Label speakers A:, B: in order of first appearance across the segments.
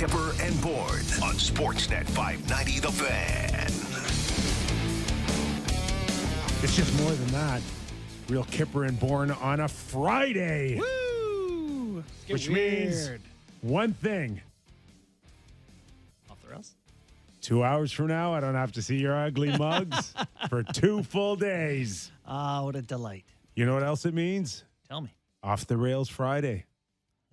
A: Kyper and Bourne on Sportsnet 590 The Fan.
B: It's just more than that. Real Kyper and Bourne on a Friday.
C: Woo!
B: Which means one thing.
C: Off the rails?
B: 2 hours from now, I don't have to see your ugly mugs for 2 full days.
C: Ah, what a delight.
B: You know what else it means?
C: Tell me.
B: Off the Rails Friday.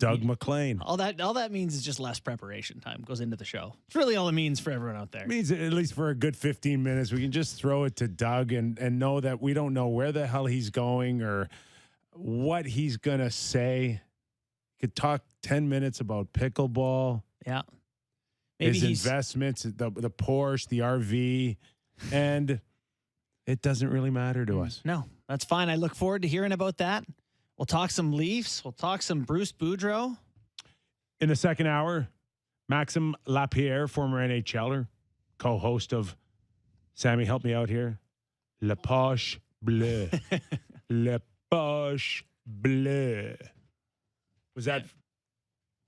B: Doug McLean.
C: All that means is just less preparation time goes into the show. It's really all it means for everyone out there.
B: It means at least for a good 15 minutes, we can just throw it to Doug and know that we don't know where the hell he's going or what he's going to say. Could talk 10 minutes about pickleball.
C: Yeah.
B: His investments, the Porsche, the RV, and it doesn't really matter to us.
C: No, that's fine. I look forward to hearing about that. We'll talk some Leafs. We'll talk some Bruce Boudreau.
B: In the second hour, Maxime Lapierre, former NHLer, co-host of Sammy, help me out here. Le Poche Bleu. Le Poche Bleu. Was that...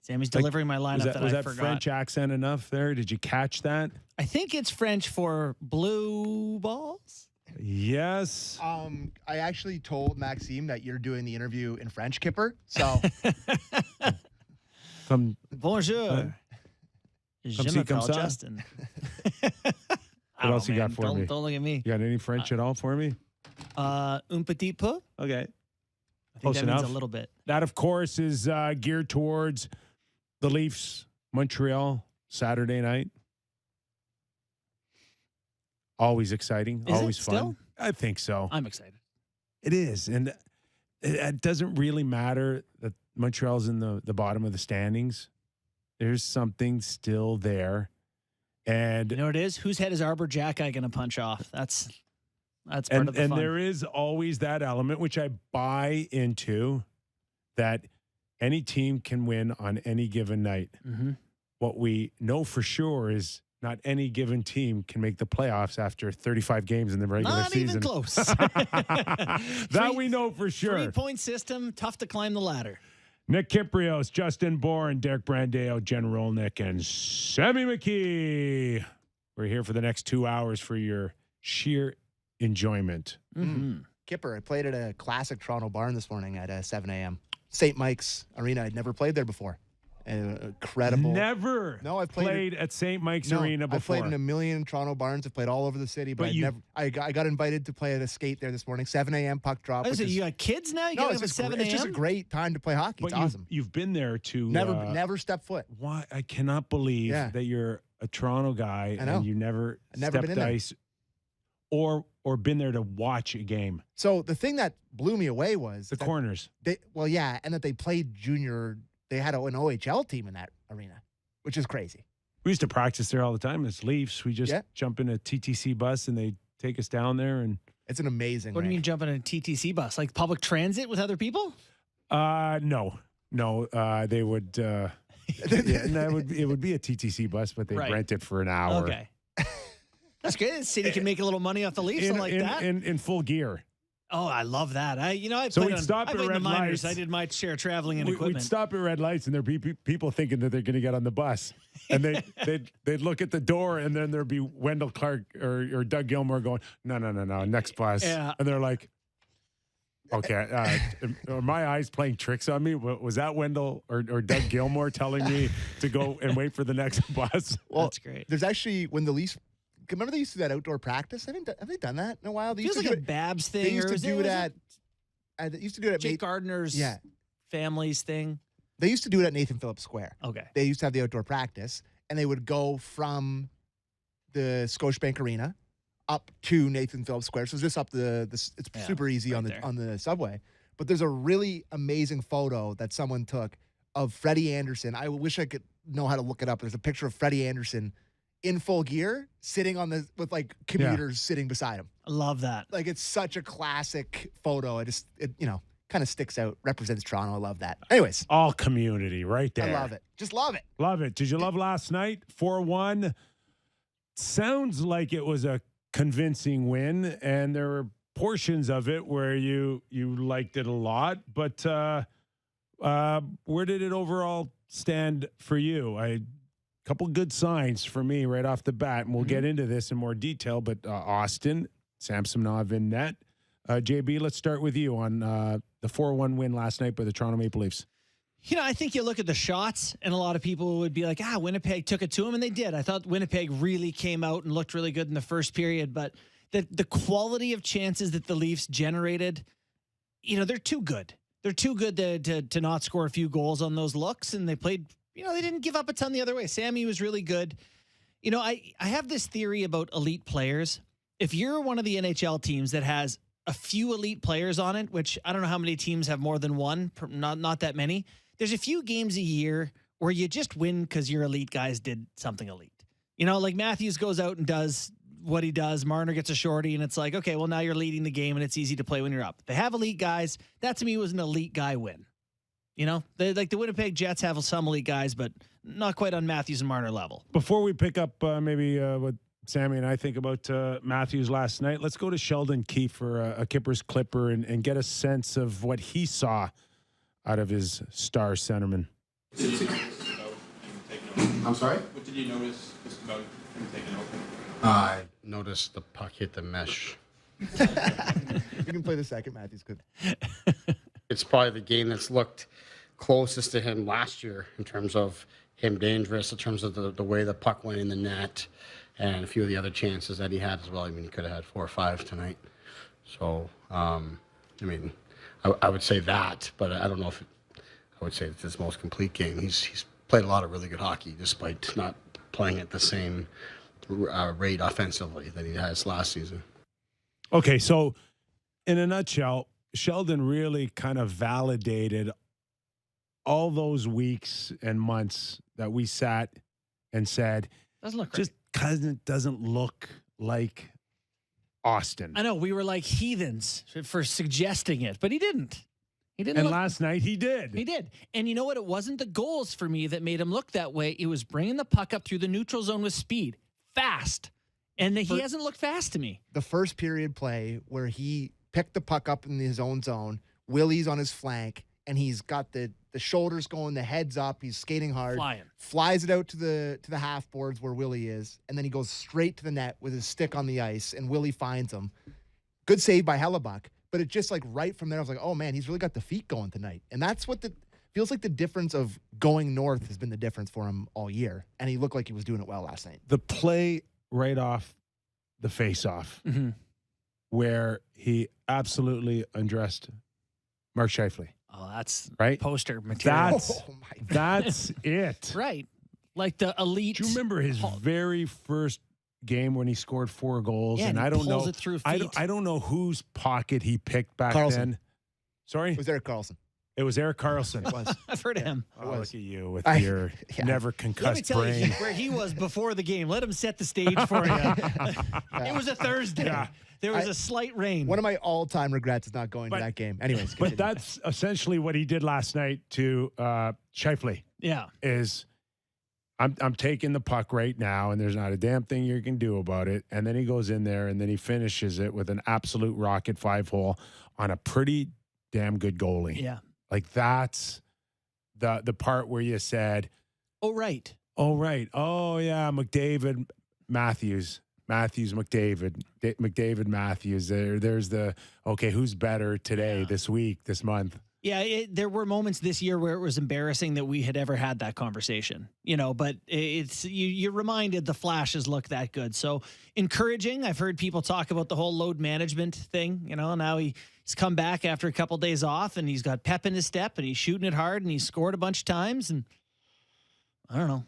C: Sammy's delivering my lineup that I forgot.
B: Was that French accent enough there? Did you catch that?
C: I think it's French for blue balls.
B: Yes.
D: I actually told Maxime that you're doing the interview in French, Kyper. So,
C: Bonjour. Je m'appelle Justin.
B: What else you got for me?
C: Don't look at me.
B: You got any French at all for me?
C: Un petit peu.
B: Okay.
C: I think
B: Close
C: that
B: enough.
C: means a little bit.
B: That, of course, is geared towards the Leafs, Montreal, Saturday night. Always exciting.
C: Is
B: always
C: it
B: fun.
C: still?
B: I think so.
C: I'm excited.
B: It is. And it doesn't really matter that Montreal's in the bottom of the standings. There's something still there. And
C: You know what it is? Whose head is Arbor Jackeye going to punch off? That's part
B: and,
C: of the fun.
B: and there is always that element, which I buy into, that any team can win on any given night.
C: Mm-hmm.
B: What we know for sure is not any given team can make the playoffs after 35 games in the regular
C: Not
B: season.
C: even close.
B: That we know for sure.
C: 3-point system, tough to climb the ladder.
B: Nick Kypreos, Justin Bourne, Derek Brandeo, Jen Rolnick, and Sammy McKee. We're here for the next 2 hours for your sheer enjoyment.
C: Mm-hmm.
D: Kyper, I played at a classic Toronto barn this morning at 7 a.m. St. Mike's Arena. I'd never played there before. Incredible.
B: Never
D: No, I've
B: played at St. Mike's Arena before.
D: I've played in a million Toronto barns. I've played all over the city, but I got invited to play at a skate there this morning. 7 a.m. puck drop.
C: You got kids now? You got up at 7 a.m.?
D: It's just a great time to play hockey. It's awesome.
B: You've been there to...
D: Never stepped foot.
B: Why? I cannot believe that you're a Toronto guy and you never stepped ice or been there to watch a game.
D: So the thing that blew me away was...
B: The corners.
D: And that they played junior... They had an OHL team in that arena, which is crazy.
B: We used to practice there all the time. It's Leafs. We just jump in a TTC bus and they take us down there. And
D: it's an amazing
C: What do you mean jump in a TTC bus? Like public transit with other people?
B: No. They would... it would be a TTC bus, but they rent it for an hour.
C: Okay. That's good. The city can make a little money off the Leafs.
B: In full gear.
C: Oh, I love that. I played
B: we'd stop at red
C: minors.
B: lights.
C: I did my share of traveling in equipment.
B: We'd stop at red lights, and there'd be people thinking that they're going to get on the bus, and they'd look at the door, and then there'd be Wendell Clark or Doug Gilmore going, no, next bus, and they're like, okay, are my eyes playing tricks on me? Was that Wendell or Doug Gilmore telling me to go and wait for the next bus?
D: Well,
C: that's great.
D: There's actually when the Leafs. Remember they used to do that outdoor practice? Have they done that in a while?
C: Feels like a Babs thing.
D: They used to do it at. They used to do it at
C: Jake Gardner's family's thing.
D: They used to do it at Nathan Phillips Square.
C: Okay.
D: They used to have the outdoor practice, and they would go from the Scotiabank Arena up to Nathan Phillips Square. So it's just up it's super easy on the subway. But there's a really amazing photo that someone took of Freddie Anderson. I wish I could know how to look it up. There's a picture of Freddie Anderson in full gear, sitting with like commuters sitting beside him.
C: I love that.
D: Like it's such a classic photo. It kind of sticks out, represents Toronto. I love that. Anyways.
B: All community right there.
D: I love it. Just love it.
B: Love it. Did you love last night? 4-1. Sounds like it was a convincing win, and there were portions of it where you liked it a lot, but where did it overall stand for you? couple good signs for me right off the bat, and we'll get into this in more detail. But Austin, Samsonov in net. JB, let's start with you on the 4-1 win last night by the Toronto Maple Leafs.
C: You know, I think you look at the shots, and a lot of people would be like, Winnipeg took it to them, and they did. I thought Winnipeg really came out and looked really good in the first period, but the quality of chances that the Leafs generated, you know, they're too good. They're too good to not score a few goals on those looks, and they played, you know, they didn't give up a ton the other way. Sammy was really good. You know, I have this theory about elite players. If you're one of the NHL teams that has a few elite players on it, which I don't know how many teams have more than one, not that many. There's a few games a year where you just win because your elite guys did something elite. You know, like Matthews goes out and does what he does. Marner gets a shorty, and it's like, okay, well, now you're leading the game, and it's easy to play when you're up. They have elite guys. That, to me, was an elite guy win. You know, like the Winnipeg Jets have some elite guys, but not quite on Matthews and Marner level.
B: Before we pick up maybe what Sammy and I think about Matthews last night, let's go to Sheldon Keefe for a Kyper's Clipper and get a sense of what he saw out of his star centerman.
E: I'm sorry?
F: What did you notice just about him taking over?
E: I noticed the puck hit the mesh.
D: You can play the second Matthews clip.
E: It's probably the game that's looked closest to him last year in terms of him dangerous, in terms of the way the puck went in the net and a few of the other chances that he had as well. I mean, he could have had 4 or 5 tonight. So, I mean, I would say that, but I don't know if I would say it's his most complete game. He's played a lot of really good hockey despite not playing at the same rate offensively that he has last season.
B: Okay, so in a nutshell, Sheldon really kind of validated all those weeks and months that we sat and said,
C: Doesn't look
B: just because it doesn't look like Austin.
C: I know we were like heathens for suggesting it, but he didn't. He didn't.
B: And last night he did.
C: He did. And you know what? It wasn't the goals for me that made him look that way. It was bringing the puck up through the neutral zone with speed, fast. And he hasn't looked fast to me.
D: The first period play where he picked the puck up in his own zone, Willie's on his flank, and he's got the shoulders going, the head's up, he's skating hard, flies it out to the half boards where Willie is, and then he goes straight to the net with his stick on the ice, and Willie finds him. Good save by Hellebuck, but it just like right from there, I was like, oh man, he's really got the feet going tonight. And that's what feels like the difference of going north has been the difference for him all year, and he looked like he was doing it well last night.
B: The play right off the face-off, where he absolutely undressed Mark Scheifele.
C: Oh, that's
B: right.
C: Poster material.
B: That's it.
C: Right. Like the elite.
B: Do you remember his very first game when he scored 4 goals?
C: Yeah,
B: and I don't know.
C: It through feet.
B: I don't know whose pocket he picked back then. Sorry?
D: It was Erik Karlsson.
B: It was Erik Karlsson.
D: It was.
C: I've heard of him.
B: Oh, look at you with your never concussed
C: Let me tell
B: brain.
C: you where he was before the game. Let him set the stage for you. It was a Thursday. Yeah. There was a slight rain.
D: One of my all-time regrets is not going to that game. Anyways,
B: but that's essentially what he did last night to Scheifele.
C: Yeah.
B: Is I'm taking the puck right now, and there's not a damn thing you can do about it. And then he goes in there, and then he finishes it with an absolute rocket 5-hole on a pretty damn good goalie.
C: Yeah.
B: Like that's the part where you said,
C: oh, right.
B: Oh, yeah, McDavid, Matthews, McDavid, Matthews. There's the, okay, who's better today, this week, this month?
C: Yeah, there were moments this year where it was embarrassing that we had ever had that conversation, you know, but it's you're reminded the flashes look that good. So encouraging. I've heard people talk about the whole load management thing, you know, now he's come back after a couple days off and he's got pep in his step and he's shooting it hard and he's scored a bunch of times. And I don't know.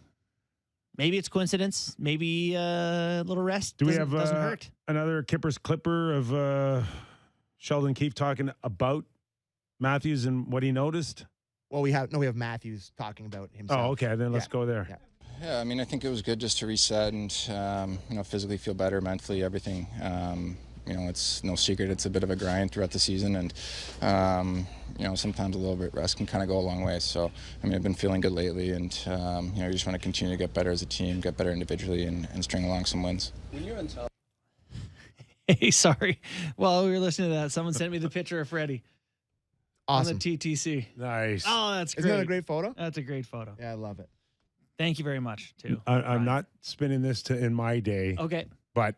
C: Maybe it's coincidence. Maybe a little rest doesn't hurt.
B: Another Kyper's Clipper of Sheldon Keefe talking about Matthews and what he noticed?
D: Well, we have Matthews talking about himself.
B: Oh, okay. Then let's go there.
F: Yeah, I mean, I think it was good just to reset and, physically feel better, mentally, everything. It's no secret. It's a bit of a grind throughout the season. And, sometimes a little bit of rest can kind of go a long way. So, I mean, I've been feeling good lately. And, we just want to continue to get better as a team, get better individually, and string along some wins. When you're in
C: Hey, sorry. While we were listening to that, someone sent me the picture of Freddie.
D: Awesome.
C: On the TTC.
B: Nice.
C: Oh, that's great.
D: Isn't that a great photo?
C: That's a great photo.
D: Yeah, I love it.
C: Thank you very much, too.
B: I'm not spinning this to in my day.
C: Okay.
B: But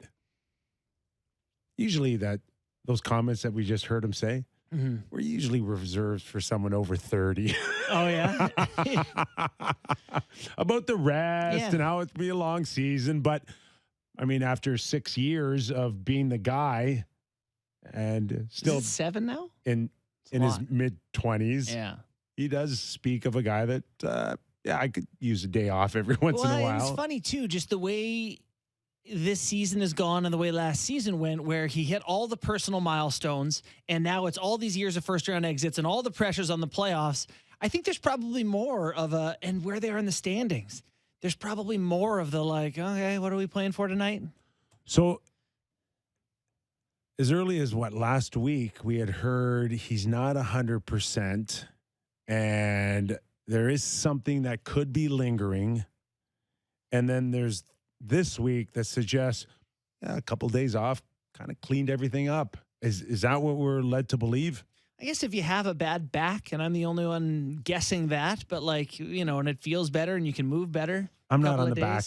B: usually those comments that we just heard him say were usually reserved for someone over 30.
C: Oh, yeah?
B: About the rest and how it's be a long season. But, I mean, after 6 years of being the guy and still
C: Is it 7 now?
B: in his mid-20s, he does speak of a guy that, I could use a day off every once in a while.
C: It's funny, too, just the way this season has gone and the way last season went, where he hit all the personal milestones, and now it's all these years of first-round exits and all the pressures on the playoffs. I think there's probably more of and where they are in the standings, there's probably more of the like, okay, what are we playing for tonight?
B: So as early as last week, we had heard he's not 100%, and there is something that could be lingering. And then there's this week that suggests a couple of days off kind of cleaned everything up. Is that what we're led to believe?
C: I guess if you have a bad back, and I'm the only one guessing that, but and it feels better and you can move better.
B: I'm not on the back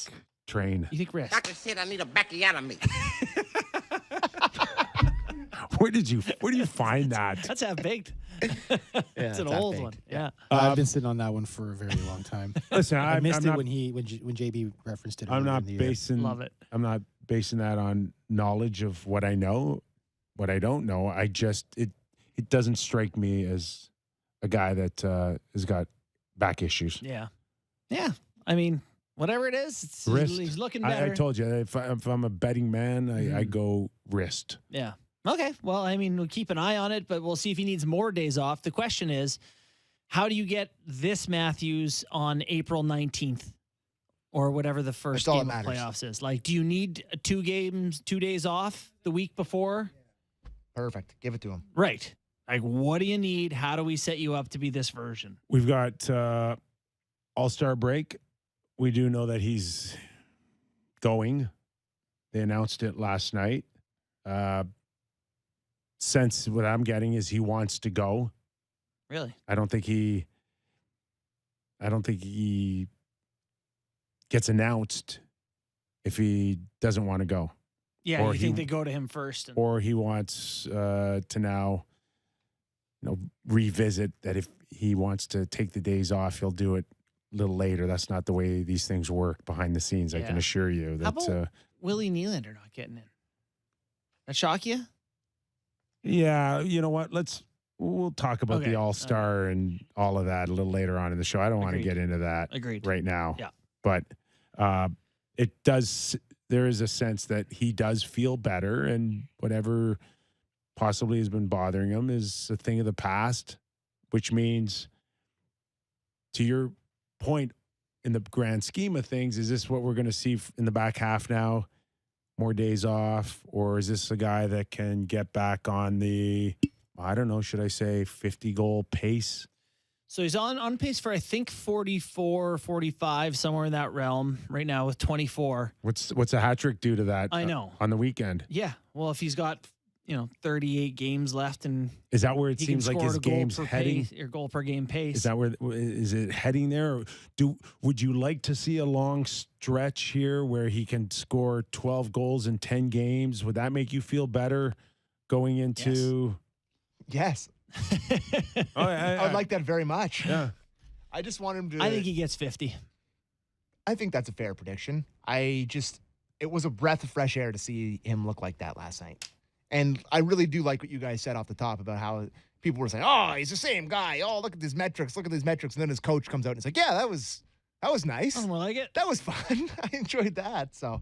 B: train.
C: You think rest?
G: Doctor said I need a backiotomy.
B: Where do you find that?
C: That's half-baked. It's an old one. Yeah.
H: I've been sitting on that one for a very long time.
B: Listen,
H: I missed
B: I'm
H: it
B: not,
H: when JB referenced it.
B: I'm not
H: in the year.
B: basing.
C: Love it.
B: I'm not basing that on knowledge of what I know, what I don't know. It doesn't strike me as a guy that has got back issues.
C: Yeah. Yeah. I mean, whatever it is,
B: Wrist.
C: he's looking better.
B: I told you, if I'm a betting man, I go wrist.
C: Yeah. Okay. Well, I mean, we'll keep an eye on it, but we'll see if he needs more days off. The question is, how do you get this Matthews on April 19th or whatever the first
D: That's all
C: game
D: that
C: of
D: matters.
C: playoffs is? Like, do you need 2 days off the week before?
D: Perfect. Give it to him.
C: Right. Like, what do you need? How do we set you up to be this version?
B: We've got All-Star break. We do know that he's going. They announced it last night. Sense what I'm getting is he wants to go.
C: Really?
B: I don't think he gets announced if he doesn't want to go.
C: Yeah,
B: Or
C: you think
B: he-
C: they go to him first? And,
B: Or he wants to now, revisit that if he wants to take the days off, he'll do it a little later. That's not the way these things work behind the scenes. I can
C: Yeah.
B: assure you
C: How
B: that.
C: about Willie Nylander not getting in? That shock you?
B: Yeah, you know what? We'll talk about
C: Okay.
B: the All-Star and all of that a little later on in the show. I don't want to
C: Agreed.
B: get into that
C: Agreed.
B: right now.
C: Yeah.
B: But there is a sense that he does feel better, and whatever possibly has been bothering him is a thing of the past, which means, to your point, in the grand scheme of things, is this what we're going to see in the back half now? More days off? Or is this a guy that can get back on the, I don't know, should I say 50-goal pace?
C: So he's on pace for, I think, 44, 45, somewhere in that realm right now with 24.
B: What's a hat trick do to that?
C: I know.
B: On the weekend?
C: Yeah. Well, if he's got, 38 games left and
B: Is that where it
C: he can
B: seems like
C: score
B: his
C: a goal
B: game's
C: per
B: heading?
C: pace, or goal per game pace.
B: Is that where is it heading there? Or would you like to see a long stretch here where he can score 12 goals in 10 games? Would that make you feel better going into?
D: Yes. I would like that very much.
B: Yeah.
D: I just want him to.
C: I think he gets 50.
D: I think that's a fair prediction. It was a breath of fresh air to see him look like that last night. And I really do like what you guys said off the top about how people were saying, oh, he's the same guy. Oh, look at these metrics. Look at these metrics. And then his coach comes out and it's like, yeah, that was nice.
C: Sounds more like it.
D: That was fun. I enjoyed that. So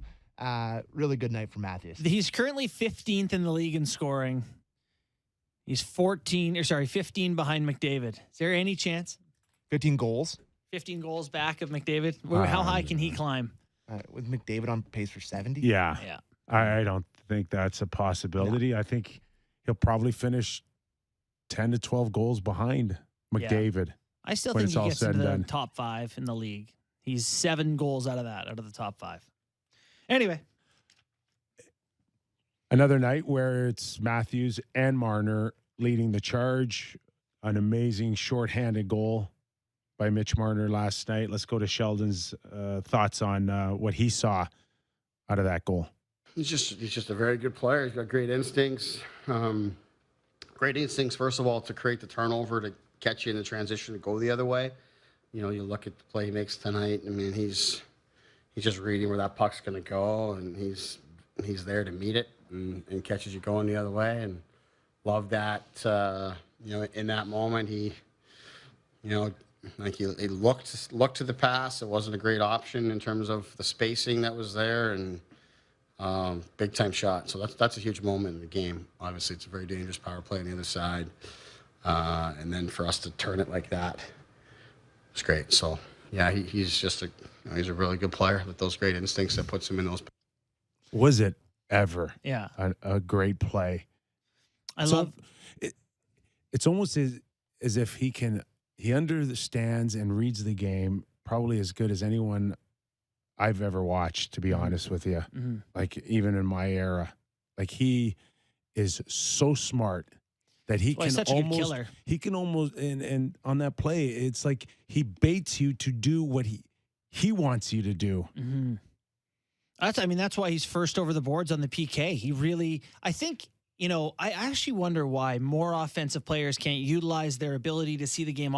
D: really good night for Matthews.
C: He's currently 15th in the league in scoring. He's 15 behind McDavid. Is there any chance?
D: 15 goals.
C: 15 goals back of McDavid. How high can he climb?
D: With McDavid on pace for 70.
B: Yeah.
C: Yeah.
B: I don't think that's a possibility. I think he'll probably finish 10 to 12 goals behind McDavid.
C: I still
B: when
C: think
B: it's
C: he
B: all
C: gets
B: said
C: into
B: and
C: the
B: done.
C: top 5 in the league. He's 7 goals out of the top 5. Anyway.
B: Another night where it's Matthews and Marner leading the charge. An amazing shorthanded goal by Mitch Marner last night. Let's go to Sheldon's thoughts on what he saw out of that goal.
E: He's just a very good player. He's got great instincts. Great instincts, first of all, to create the turnover, to catch you in the transition, to go the other way. You know, you look at the play he makes tonight. I mean, he's just reading where that puck's going to go, and he's there to meet it and catches you going the other way. And love that. In that moment, he looked to the pass. It wasn't a great option in terms of the spacing that was there, and big time shot. So that's a huge moment in the game. Obviously, it's a very dangerous power play on the other side, and then for us to turn it like that, it's great. So yeah, he's just he's a really good player with those great instincts that puts him in those.
B: Was it ever?
C: Yeah,
B: a great play.
C: I love
B: it. It's almost as if he understands and reads the game probably as good as anyone I've ever watched, to be honest with you.
C: Mm-hmm.
B: Like, even in my era, like, he is so smart that he can almost, and on that play, it's like he baits you to do what he wants you to do.
C: Mm-hmm. That's why he's first over the boards on the PK. He really, I think, I actually wonder why more offensive players can't utilize their ability to see the game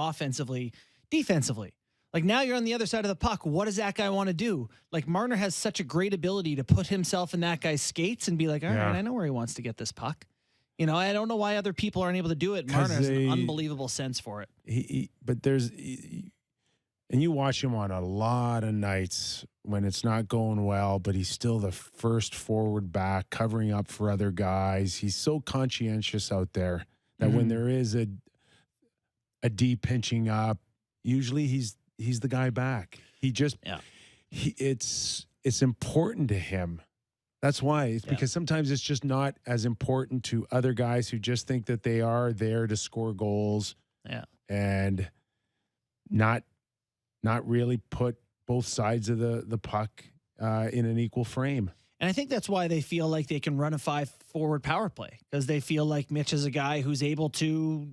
C: defensively. Like, now you're on the other side of the puck. What does that guy want to do? Like, Marner has such a great ability to put himself in that guy's skates and be like, all right, I know where he wants to get this puck. I don't know why other people aren't able to do it. Marner has an unbelievable sense for it.
B: And you watch him on a lot of nights when it's not going well, but he's still the first forward back, covering up for other guys. He's so conscientious out there that when there is a D pinching up, usually he's the guy back. It's important to him. That's why. It's because sometimes it's just not as important to other guys who just think that they are there to score goals.
C: Yeah.
B: And not really put both sides of the puck in an equal frame.
C: And I think that's why they feel like they can run a 5-forward power play, because they feel like Mitch is a guy who's able to,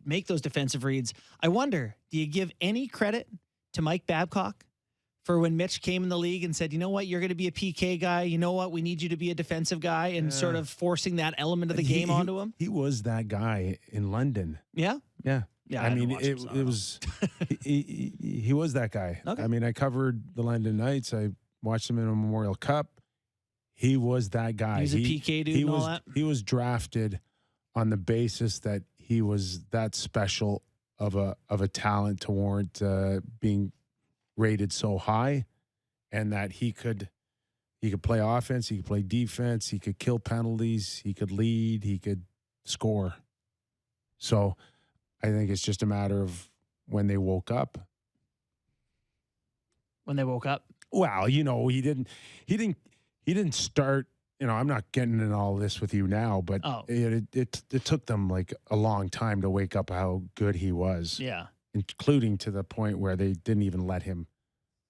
C: make those defensive reads. I wonder, do you give any credit to Mike Babcock for when Mitch came in the league and said, you know what, you're going to be a PK guy. You know what, we need you to be a defensive guy, and sort of forcing that element of the game onto him?
B: He was that guy in London.
C: Yeah?
B: Yeah.
C: Yeah,
B: I mean, it was he was that guy.
C: Okay.
B: I mean, I covered the London Knights. I watched him in a Memorial Cup. He was that guy.
C: He was a PK dude and all that?
B: He was drafted on the basis that he was that special of a talent to warrant being rated so high, and that he could play offense, he could play defense, he could kill penalties, he could lead, he could score. So I think it's just a matter of when they woke up.
C: When they woke up?
B: Well, he didn't start, I'm not getting in all this with you now, but it took them like a long time to wake up how good he was.
C: Yeah.
B: Including to the point where they didn't even let him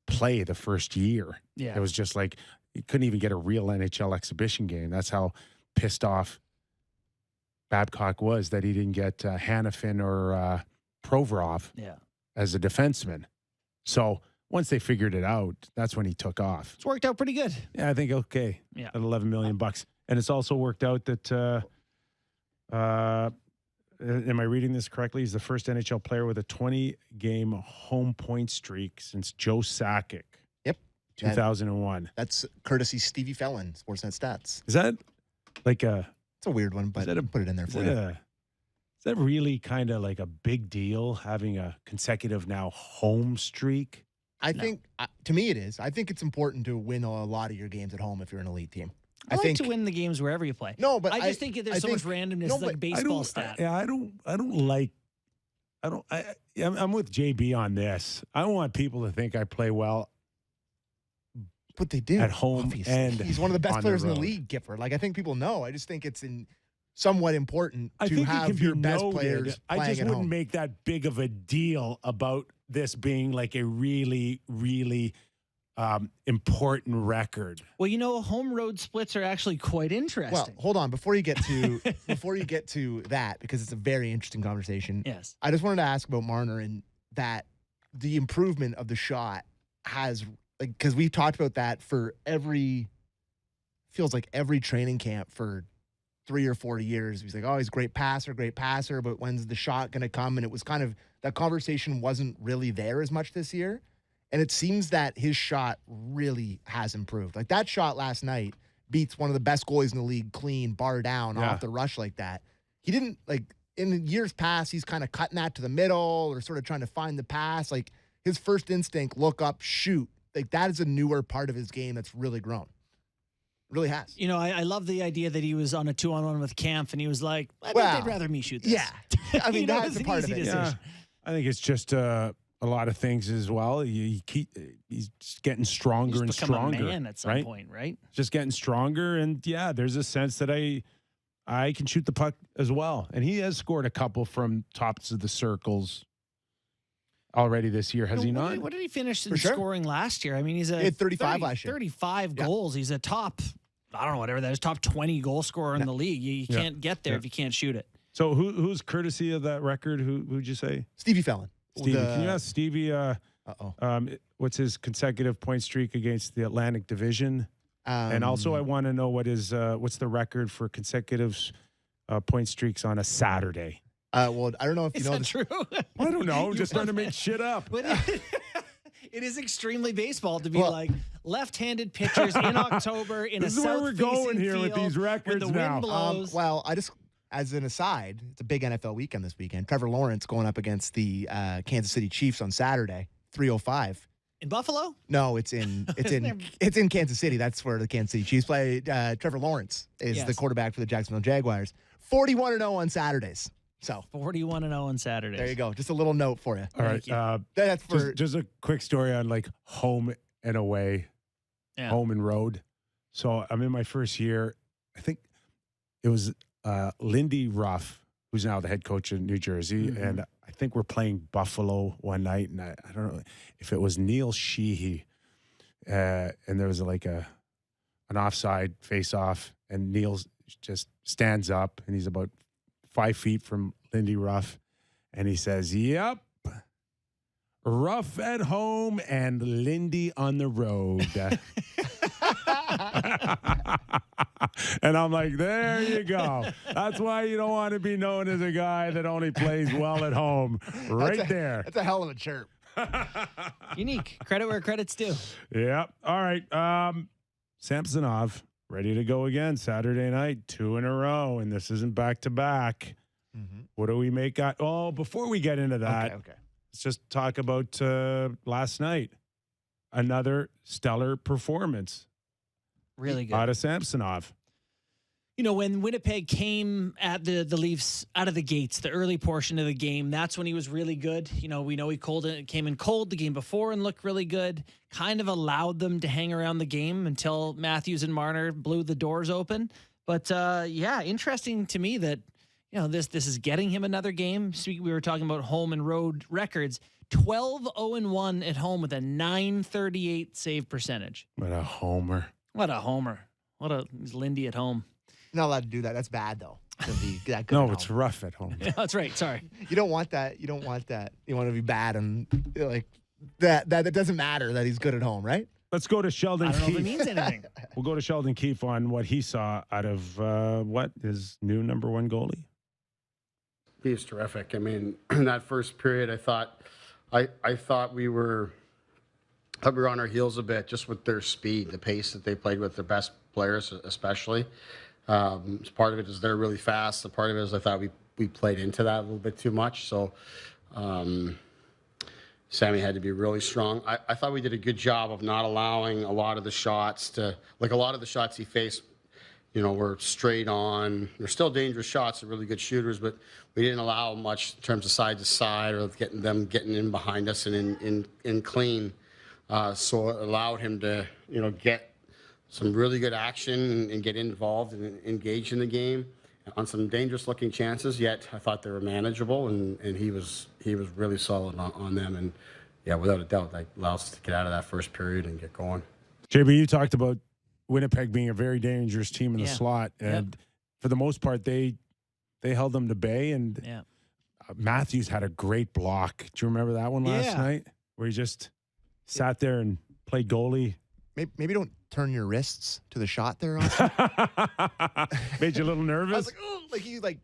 B: play the first year.
C: Yeah.
B: It was just like, he couldn't even get a real NHL exhibition game. That's how pissed off Babcock was that he didn't get Hanifin or Provorov as a defenseman. So once they figured it out, that's when he took off.
C: It's worked out pretty good.
B: Yeah, I think okay.
C: Yeah.
B: At $11 million. And it's also worked out that am I reading this correctly? He's the first NHL player with a 20-game home point streak since Joe Sakic.
D: Yep.
B: 2001.
D: That's courtesy Stevie Fallon, Sportsnet Stats.
B: Is that like
D: it's a weird one, but put it in there for you.
B: Is that really kind of like a big deal, having a consecutive now home streak?
D: I think, to me, it is. I think it's important to win a lot of your games at home if you're an elite team.
C: I like to win the games wherever you play.
D: No, but
C: I just think there's so much randomness. It's like a baseball stat.
B: I'm with JB on this. I don't want people to think I play well.
D: But they do
B: at home,
D: obviously.
B: And
D: he's one of the best players in the
B: road.
D: league, Gipper. Like, I think people know. I just think it's somewhat important to have your best players playing
B: I just
D: at
B: wouldn't
D: home.
B: make that big of a deal about this being like a really, really important record.
C: Well, home road splits are actually quite interesting.
D: Well, hold on before you get to that, because it's a very interesting conversation.
C: Yes,
D: I just wanted to ask about Marner and that the improvement of the shot has, like, because we've talked about that for feels like every training camp for 3 or 4 years. He's like, oh, he's a great passer, but when's the shot going to come? And it was kind of, that conversation wasn't really there as much this year. And it seems that his shot really has improved. Like, that shot last night beats one of the best goalies in the league clean, bar down, off the rush like that. He didn't, like, in years past, he's kind of cutting that to the middle or sort of trying to find the pass. Like, his first instinct, look up, shoot. Like, that is a newer part of his game that's really grown. Really has.
C: You know, I love the idea that he was on a 2-on-1 with Kampf, and he was like, I think they'd rather me shoot this.
D: Yeah. I mean, that's a part of it.
B: Yeah. I think it's just a lot of things as well. He's getting stronger and stronger.
C: A man at some point, right?
B: Just getting stronger. And, yeah, there's a sense that I can shoot the puck as well. And he has scored a couple from tops of the circles already this year, has he not?
C: What did he finish in scoring last year? I mean, he had
D: 35 last year.
C: 35 goals. He's a top, I don't know, whatever that is, top 20 goal scorer in the league. You can't get there if you can't shoot it.
B: So who's courtesy of that record? Who'd you say?
D: Stevie Fallon.
B: Stevie. Can you ask Stevie what's his consecutive point streak against the Atlantic Division? And also I want to know what's the record for consecutive point streaks on a Saturday?
D: Well, I don't know if you know
C: this. True?
B: I don't know. I'm just trying to make shit up.
C: But it is extremely baseball to be like left-handed pitchers in October in
B: this
C: a
B: is where we're going here
C: field
B: with these records
C: when the
B: now.
C: wind blows.
D: Well, I just, as an aside, it's a big NFL weekend this weekend. Trevor Lawrence going up against the Kansas City Chiefs on Saturday, 3:05.
C: In Buffalo?
D: No, it's in Kansas City. That's where the Kansas City Chiefs play. Trevor Lawrence is the quarterback for the Jacksonville Jaguars. 41-0 on Saturdays. So
C: 41-0 on Saturdays.
D: There you go. Just a little note for you.
B: All right.
D: That's for
B: just a quick story on like home and away, home and road. So I'm in my first year. I think it was Lindy Ruff, who's now the head coach in New Jersey, and I think we're playing Buffalo one night, and I don't know if it was Neil Sheehy, and there was like an offside face-off, and Neil just stands up, and he's about 5 feet from Lindy Ruff, and he says, "Yep, Ruff at home and Lindy on the road." And I'm like, there you go. That's why you don't want to be known as a guy that only plays well at home. There.
D: That's a hell of a chirp.
C: Unique. Credit where credit's due.
B: Yep. All right. Samsonov, ready to go again Saturday night, 2 in a row, and this isn't back-to-back. What do we make out? Oh, before we get into that, let's just talk about last night. Another stellar performance.
C: Really good.
B: Out of Samsonov.
C: You know, when Winnipeg came at the Leafs out of the gates, the early portion of the game, that's when he was really good. You know, we know he came in cold the game before and looked really good. Kind of allowed them to hang around the game until Matthews and Marner blew the doors open. But interesting to me that, you know, this is getting him another game. We were talking about home and road records. 12-0-1 at home with a .938 save percentage.
B: What a homer.
C: He's Lindy at home.
D: You're not allowed to do that. That's bad, though. To be that good
B: No, it's rough at home.
C: Yeah, that's right. Sorry.
D: You don't want that. You want to be bad and like that. It doesn't matter that he's good at home, right?
B: Let's go to Sheldon
C: I don't know
B: Keefe.
C: if it means anything.
B: We'll go to Sheldon Keefe on what he saw out of his new number one goalie.
E: He was terrific. I mean, in that first period, I thought we were on our heels a bit just with their speed, the pace that they played with, their best players especially. Part of it is they're really fast. The part of it is I thought we played into that a little bit too much. So Sammy had to be really strong. I thought we did a good job of not allowing a lot of the shots a lot of the shots he faced, you know, were straight on. They're still dangerous shots. They're really good shooters, but we didn't allow much in terms of side to side or getting in behind us and in clean. So it allowed him to, you know, get some really good action and get involved and engage in the game on some dangerous looking chances. Yet I thought they were manageable, and he was really solid on them. And yeah, without a doubt, that allows us to get out of that first period and get going.
B: JB, you talked about Winnipeg being a very dangerous team in the slot, and for the most part, they held them to bay. And Matthews had a great block. Do you remember that one last night? where he just sat there and played goalie.
D: Maybe don't turn your wrists to the shot there, Austin.
B: Made you a little nervous?
D: I was like, oh, like he like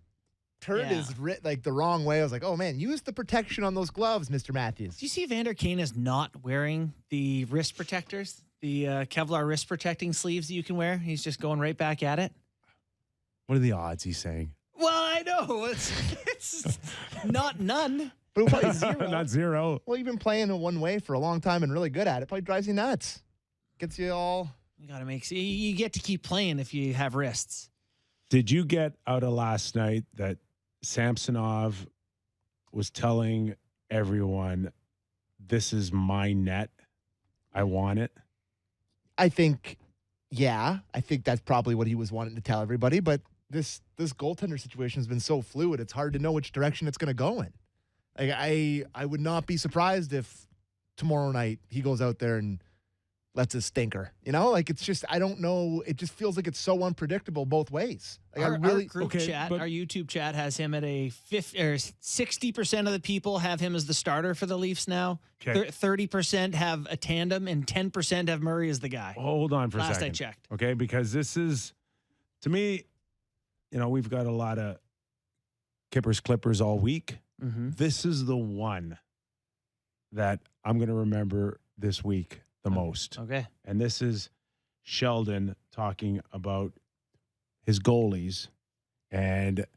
D: turned his wrist like the wrong way. I was like, oh man, use the protection on those gloves, Mr. Matthews.
C: Do you see Vander Kane is not wearing the wrist protectors, the Kevlar wrist protecting sleeves that you can wear? He's just going right back at it.
B: What are the odds, he's saying?
C: Well, I know. It's not none.
D: But it probably
C: zero.
B: Not zero.
D: Well, you've been playing it one way for a long time and really good at it. Probably drives you nuts. Gets you all.
C: You got to make. You get to keep playing if you have wrists.
B: Did you get out of last night that Samsonov was telling everyone, this is my net, I want it?
D: I think that's probably what he was wanting to tell everybody. But this goaltender situation has been so fluid, it's hard to know which direction it's going to go in. Like I would not be surprised if tomorrow night he goes out there and lets a stinker. You know, like it's just, I don't know. It just feels like it's so unpredictable both ways. Like
C: Our group chat, our YouTube chat has him at a 60% of the people have him as the starter for the Leafs now.
B: Okay.
C: 30% have a tandem and 10% have Murray as the guy.
B: Hold on for a second.
C: Last I checked.
B: Okay, because this is, to me, you know, we've got a lot of Kippers Clippers all week.
C: Mm-hmm.
B: This is the one that I'm going to remember this week the most.
C: Okay.
B: And this is Sheldon talking about his goalies and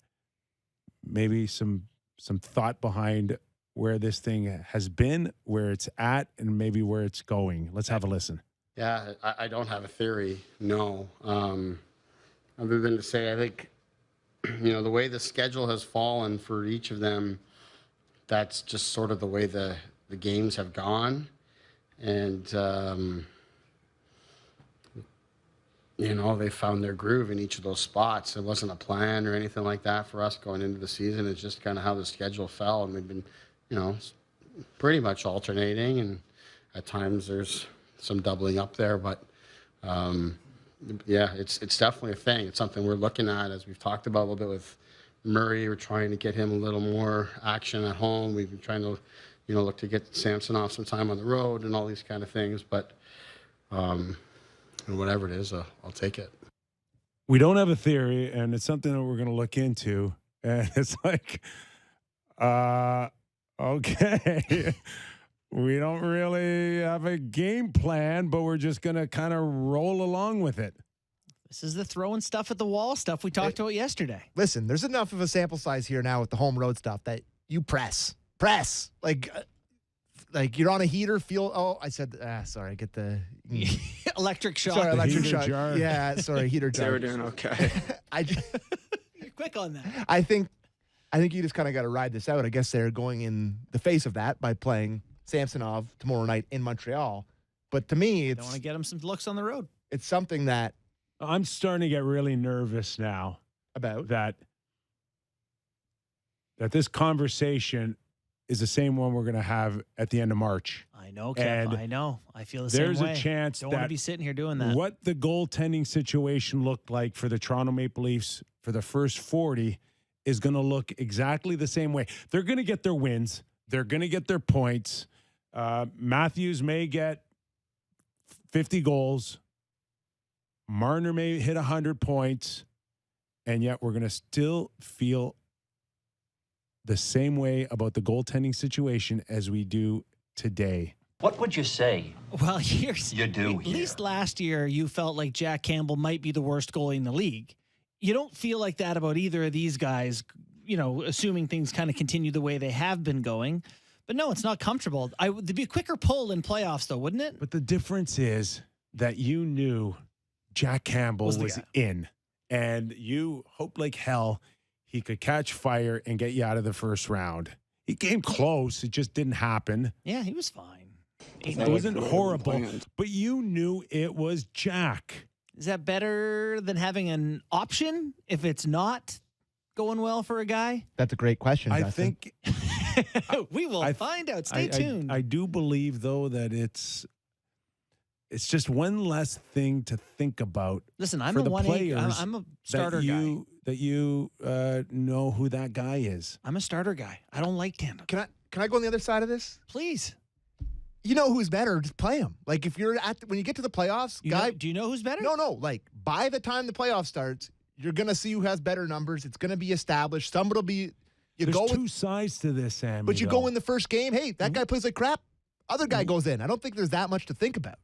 B: maybe some thought behind where this thing has been, where it's at, and maybe where it's going. Let's have a listen.
E: Yeah, I don't have a theory, no. Other than to say, I think, you know, the way the schedule has fallen for each of them, that's just sort of the way the games have gone. And, you know, they found their groove in each of those spots. It wasn't a plan or anything like that for us going into the season. It's just kind of how the schedule fell. And we've been, you know, pretty much alternating. And at times there's some doubling up there. But, yeah, it's definitely a thing. It's something we're looking at, as we've talked about a little bit with Murray. We're trying to get him a little more action at home. We've been trying to, you know, look to get Samsonov some time on the road and all these kind of things. But whatever it is, I'll take it.
B: We don't have a theory, and it's something that we're going to look into. And it's like, okay, we don't really have a game plan, but we're just going to kind of roll along with it.
C: This is the throwing stuff at the wall stuff we talked about yesterday.
D: Listen, there's enough of a sample size here now with the home road stuff that you press. Like you're on a heater. Sorry, get the
C: electric shock.
D: Sorry, electric
B: heater
D: shock.
B: jar.
D: Yeah, sorry, heater jar.
F: They were doing okay.
C: You're quick on that.
D: I think you just kind of got to ride this out. I guess they're going in the face of that by playing Samsonov tomorrow night in Montreal. But to me,
C: Don't want to get him some looks on the road.
D: it's something that
B: I'm starting to get really nervous now
D: about
B: that this conversation is the same one we're going to have at the end of March.
C: I know, Kev.
B: And
C: I know. I feel the same way.
B: There's a chance
C: Don't want to
B: that
C: be sitting here doing that.
B: what the goaltending situation looked like for the Toronto Maple Leafs for the first 40 is going to look exactly the same way. They're going to get their wins. They're going to get their points. Matthews may get 50 goals. Marner may hit 100 points. And yet we're going to still feel the same way about the goaltending situation as we do today.
I: What would you say?
C: Well, here's
I: You do
C: at
I: here.
C: least last year you felt like Jack Campbell might be the worst goalie in the league. You don't feel like that about either of these guys, you know, assuming things kind of continue the way they have been going. But no, it's not comfortable. There'd be a quicker pull in playoffs, though, wouldn't it?
B: But the difference is that you knew Jack Campbell
C: Was
B: was
C: the guy.
B: in, and you hoped like hell he could catch fire and get you out of the first round. He came close. It just didn't happen.
C: Yeah, he was fine.
B: It wasn't horrible, but you knew it was Jack.
C: Is that better than having an option if it's not going well for a guy?
D: that's a great question.
B: I
D: Justin.
B: think
C: We will find out. Stay tuned.
B: I do believe, though, that it's just one less thing to think about.
C: Listen, I'm
B: for
C: a
B: the
C: 1A.
B: players
C: I'm a starter guy.
B: That you know who that guy is.
C: I'm a starter guy. I don't like tandem.
D: Can I go on the other side of this?
C: Please.
D: You know who's better? Just play him. Like if you're when you get to the playoffs,
C: Do you know who's better?
D: No. Like by the time the playoff starts, you're gonna see who has better numbers. It's gonna be established. Somebody will be.
B: There's two sides to this, Sammy.
D: But you go in the first game. Hey, that guy plays like crap. Other guy goes in. I don't think there's that much to think about.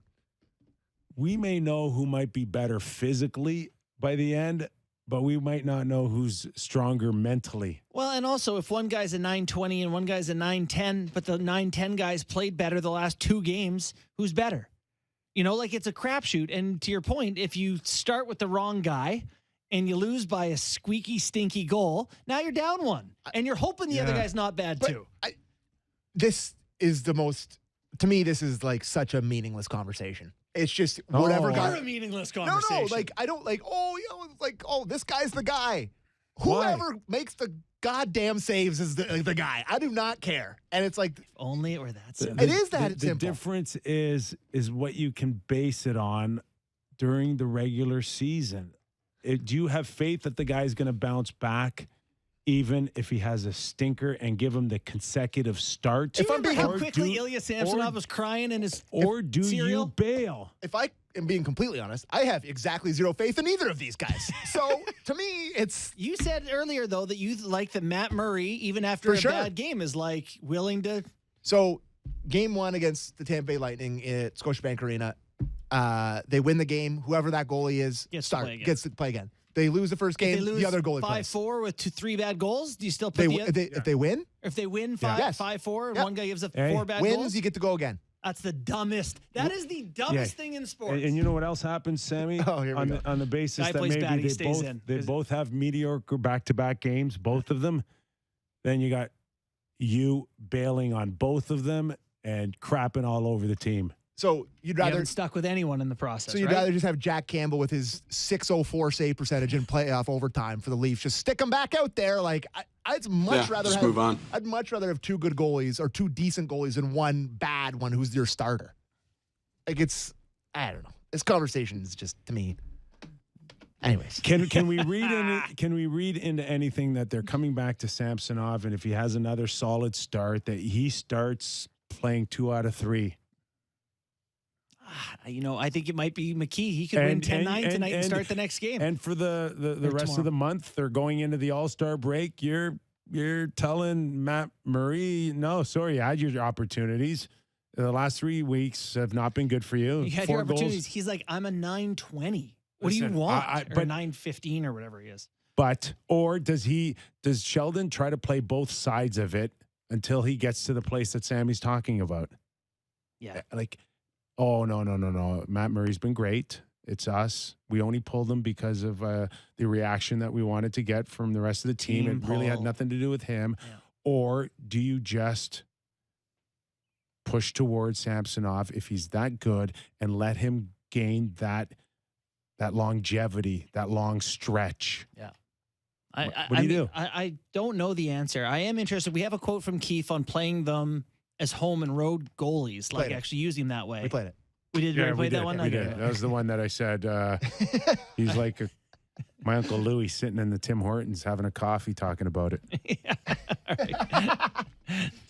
B: We may know who might be better physically by the end, but we might not know who's stronger mentally.
C: Well, and also if one guy's a 920 and one guy's a 910, but the 910 guys played better the last 2 games, who's better? You know, like it's a crapshoot. And to your point, if you start with the wrong guy and you lose by a squeaky, stinky goal, now you're down 1. And you're hoping the other guy's not bad too.
D: This is the most, to me, this is like such a meaningless conversation. It's just whatever guy.
C: You're a meaningless conversation.
D: No, like I don't like. This guy's the guy. Whoever makes the goddamn saves is the guy. I do not care. And it's like
C: only it were that simple.
D: It is that
B: the
D: simple.
B: difference is what you can base it on during the regular season. Do you have faith that the guy's going to bounce back? Even if he has a stinker and give him the consecutive start.
C: Do you remember how quickly Ilya Samsonov was crying in his
B: you bail?
D: If I am being completely honest, I have exactly zero faith in either of these guys. So to me, it's...
C: You said earlier, though, that you like that Matt Murray, even after a bad game, is like willing to...
D: So game 1 against the Tampa Bay Lightning at Scotiabank Arena, they win the game. Whoever that goalie is gets to play again. They lose the first game, the other goalie plays.
C: 5-4 with 3 bad goals, do you still put
D: if they win?
C: If they win 5-4 and one guy gives up 4 bad
D: wins,
C: goals?
D: You get to go again.
C: That's the dumbest. That is the dumbest thing in sports.
B: And you know what else happens, Sammy? On the basis
C: guy
B: that
C: plays bad,
B: maybe they both have mediocre back-to-back games, both of them. Then you got you bailing on both of them and crapping all over the team.
D: So you'd rather
C: stuck with anyone in the process.
D: So you'd rather just have Jack Campbell with his .604 save percentage in playoff overtime for the Leafs. Just stick him back out there. Like I'd much rather
I: move on.
D: I'd much rather have 2 good goalies or 2 decent goalies than one bad one who's your starter. Like I don't know. This conversation is just, to me. Anyways,
B: can we read into anything that they're coming back to Samsonov, and if he has another solid start, that he starts playing 2 out of 3?
C: You know, I think it might be McKee. He could win 10-9 tonight and start the next game.
B: And for the rest
C: tomorrow.
B: of the month, they're going into the All-Star break. You're telling Matt Murray, no, sorry, you had your opportunities. The last 3 weeks have not been good for you.
C: You had
B: 4
C: your opportunities.
B: goals.
C: He's like, I'm a 920. What
B: Listen,
C: do you want?
B: but
C: 915 or whatever he is.
B: Or does Sheldon try to play both sides of it until he gets to the place that Sammy's talking about?
C: Yeah.
B: Like, oh, no. Matt Murray's been great. It's us. We only pulled him because of the reaction that we wanted to get from the rest of the team. It really had nothing to do with him.
C: Yeah.
B: Or do you just push towards Samsonov if he's that good and let him gain that longevity, that long stretch?
C: Yeah.
B: What do you do?
C: I don't know the answer. I am interested. We have a quote from Keefe on playing them as home and road goalies, like actually using that way.
D: We played it.
C: We did.
B: Yeah,
C: play that one.
B: We did. That was the one that I said. He's like my Uncle Louis sitting in the Tim Hortons having a coffee talking about it.
C: Yeah. All right.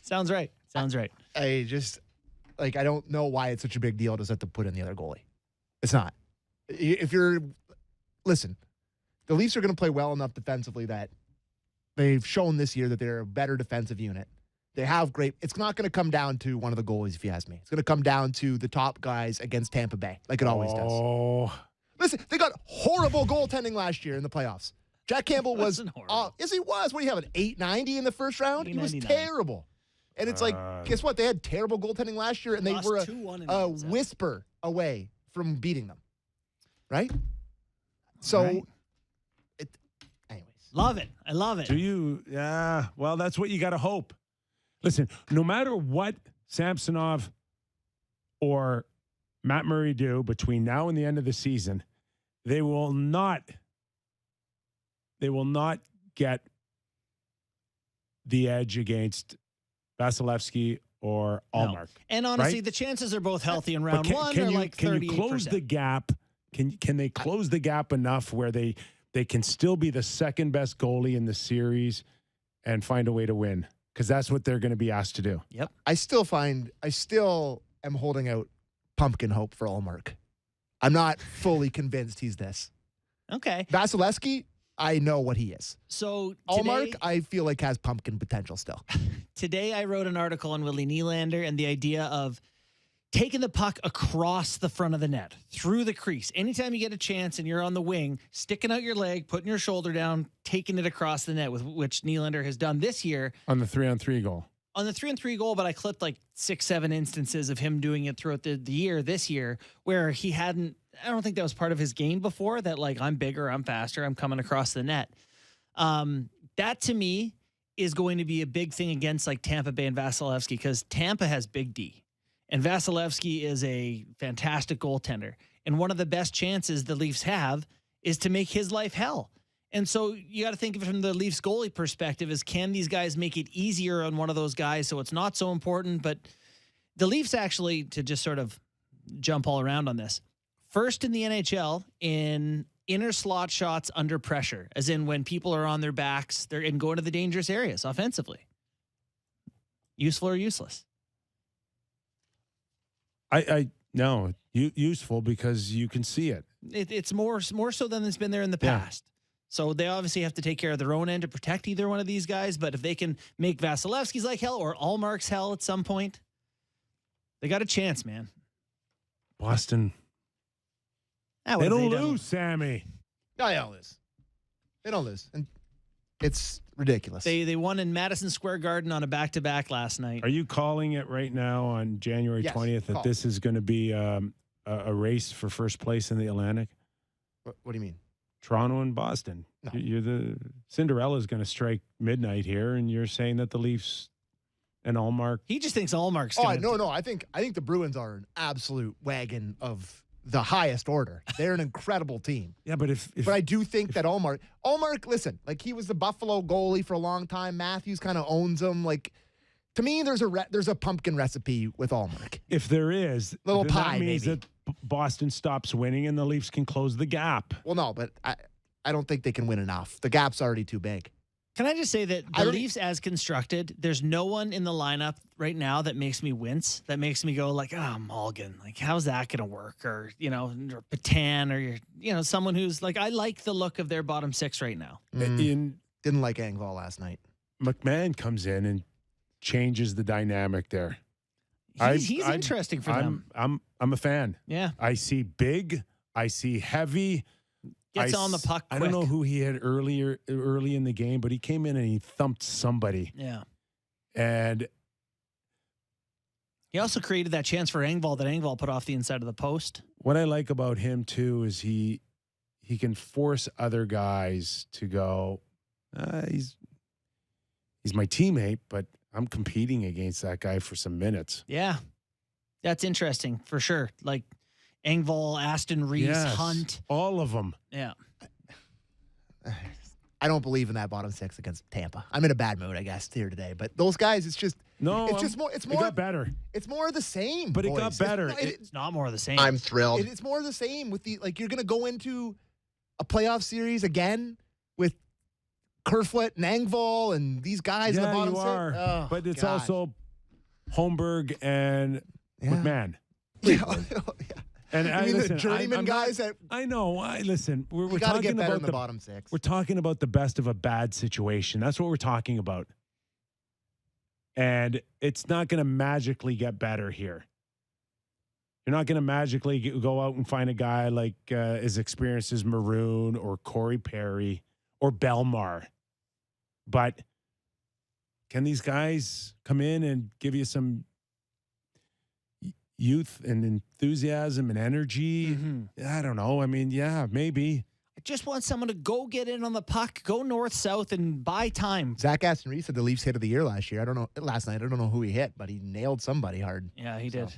C: Sounds right.
D: I just I don't know why it's such a big deal to have to put in the other goalie. It's not. Listen, the Leafs are going to play well enough defensively that they've shown this year that they're a better defensive unit. They have great. It's not going to come down to one of the goalies, if you ask me. It's going to come down to the top guys against Tampa Bay, like it always does.
B: Oh,
D: listen, they got horrible goaltending last year in the playoffs. Jack Campbell was. Yes, he was. What do you have, an 890 in the first round? He was terrible. And it's guess what? They had terrible goaltending last year, and they were a whisper away from beating them. Right? So, anyways.
C: Love it. I love it.
B: Do you? Yeah. Well, that's what you got to hope. Listen, no matter what Samsonov or Matt Murray do between now and the end of the season, they will not get the edge against Vasilevsky or Allmark.
C: No. And honestly,
B: right?
C: the chances are both healthy in round one. They're like 38%.
B: Can you close the gap? Can they close the gap enough where they can still be the second best goalie in the series and find a way to win? Because that's what they're going to be asked to do.
C: Yep.
D: I still am holding out pumpkin hope for Ullmark. I'm not fully convinced he's this.
C: Okay.
D: Vasilevsky, I know what he is.
C: So
D: Ullmark, I feel like has pumpkin potential still.
C: Today I wrote an article on Willie Nylander and the idea of taking the puck across the front of the net, through the crease. Anytime you get a chance and you're on the wing, sticking out your leg, putting your shoulder down, taking it across the net, with which Nylander has done this year.
B: On the 3-on-3 goal.
C: On the 3-on-3 goal, but I clipped like 6-7 instances of him doing it throughout the year, this year, where he hadn't, I don't think that was part of his game before, that like, I'm bigger, I'm faster, I'm coming across the net. That to me is going to be a big thing against like Tampa Bay and Vasilevsky, because Tampa has Big D. And Vasilevsky is a fantastic goaltender. And one of the best chances the Leafs have is to make his life hell. And so you got to think of it from the Leafs goalie perspective, is can these guys make it easier on one of those guys so it's not so important? But the Leafs actually, to just sort of jump all around on this, first in the NHL in inner slot shots under pressure, as in when people are on their backs, they're and going to the dangerous areas offensively. Useful or useless?
B: No, useful because you can see it.
C: It's more so than it's been there in the past. So they obviously have to take care of their own end to protect either one of these guys. But if they can make Vasilevsky's like hell or Ullmark's hell at some point, they got a chance, man.
B: Boston. They don't lose, Sammy.
D: No, they don't lose. They don't lose. And it's ridiculous.
C: They won in Madison Square Garden on a back-to-back last night.
B: Are you calling it right now on January 20th that this is going to be a race for first place in the Atlantic?
D: What do you mean?
B: Toronto and Boston.
D: No.
B: You're the Cinderella's going to strike midnight here, and you're saying that the Leafs and Ullmark.
C: He just thinks Ullmark's.
D: No. I think the Bruins are an absolute wagon of the highest order. They're an incredible team.
B: Yeah, but but
D: I do think that Ullmark, listen, like he was the Buffalo goalie for a long time. Matthews kind of owns him. Like to me, there's a pumpkin recipe with Ullmark.
B: If there is,
D: little
B: then
D: pie,
B: that means
D: maybe.
B: that Boston stops winning and the Leafs can close the gap.
D: Well, no, but I don't think they can win enough. The gap's already too big.
C: Can I just say that the Leafs as constructed, there's no one in the lineup right now that makes me wince, that makes me go like, Mulligan, like how's that going to work? Or, or Patan, or, someone who's like, I like the look of their bottom six right now.
D: Didn't like Engvall last night.
B: McMahon comes in and changes the dynamic there.
C: He's interesting for them.
B: I'm a fan.
C: Yeah.
B: I see big. I see heavy.
C: Gets on the puck quick.
B: I don't know who he had early in the game, but he came in and he thumped somebody.
C: Yeah.
B: And
C: he also created that chance for Engvall that Engvall put off the inside of the post.
B: What I like about him too is he can force other guys to go, he's my teammate, but I'm competing against that guy for some minutes.
C: Yeah. That's interesting for sure. Like Engvall, Aston Reese, Hunt.
B: All of them.
C: Yeah.
D: I don't believe in that bottom six against Tampa. I'm in a bad mood, I guess, here today. But those guys, it's more. It
B: got better.
D: It's more of the same.
B: But
D: boys.
B: It got better.
C: It's not more of the same.
G: I'm thrilled.
D: It's more of the same with you're going to go into a playoff series again with Kerfoot and Engvall and these guys in the bottom
B: you
D: six.
B: are.
D: Oh,
B: but it's
D: gosh.
B: also Holmberg and McMahon.
D: Yeah.
B: And
D: I mean the journeyman guys that
B: I know. Listen, we're
D: got to
B: talking
D: get better
B: about
D: in the bottom six.
B: We're talking about the best of a bad situation. That's what we're talking about. And it's not going to magically get better here. You're not going to magically go out and find a guy like as experienced as Maroon or Corey Perry or Belmar. But can these guys come in and give you some youth and enthusiasm and energy?
C: Mm-hmm.
B: I don't know. I mean, yeah, maybe.
C: I just want someone to go get in on the puck, go north-south, and buy time.
D: Zach Aston Reese had the Leafs hit of the year last year. Last night. I don't know who he hit, but he nailed somebody hard.
C: Yeah, he did.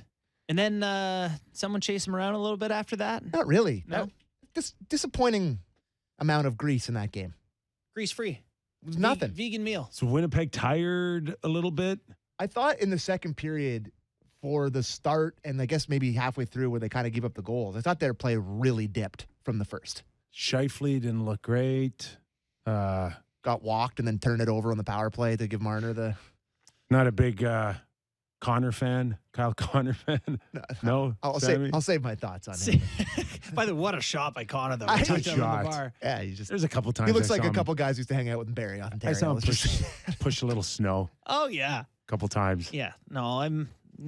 C: And then someone chased him around a little bit after that?
D: Not really.
C: No?
D: Disappointing amount of grease in that game.
C: Grease-free.
D: It was nothing.
C: Vegan meal.
B: So Winnipeg tired a little bit?
D: I thought in the second period for the start and I guess maybe halfway through where they kind of gave up the goals, I thought their play really dipped from the first.
B: Scheifele didn't look great.
D: Got walked and then turned it over on the power play to give Marner the...
B: Not a big Connor fan, Kyle Connor fan? No,
D: I'll save my thoughts on him.
C: By the way, what a shot by Connor though.
D: I-
C: Touchdown on
B: shot.
C: the bar.
D: Yeah,
B: There's a couple times
D: he looks
B: I
D: like
B: saw
D: a
B: him-
D: couple guys used to hang out with Barry on Ontario.
B: I saw him
D: Let's just-
B: push a little snow
C: Oh yeah,
B: a couple times.
C: yeah. No,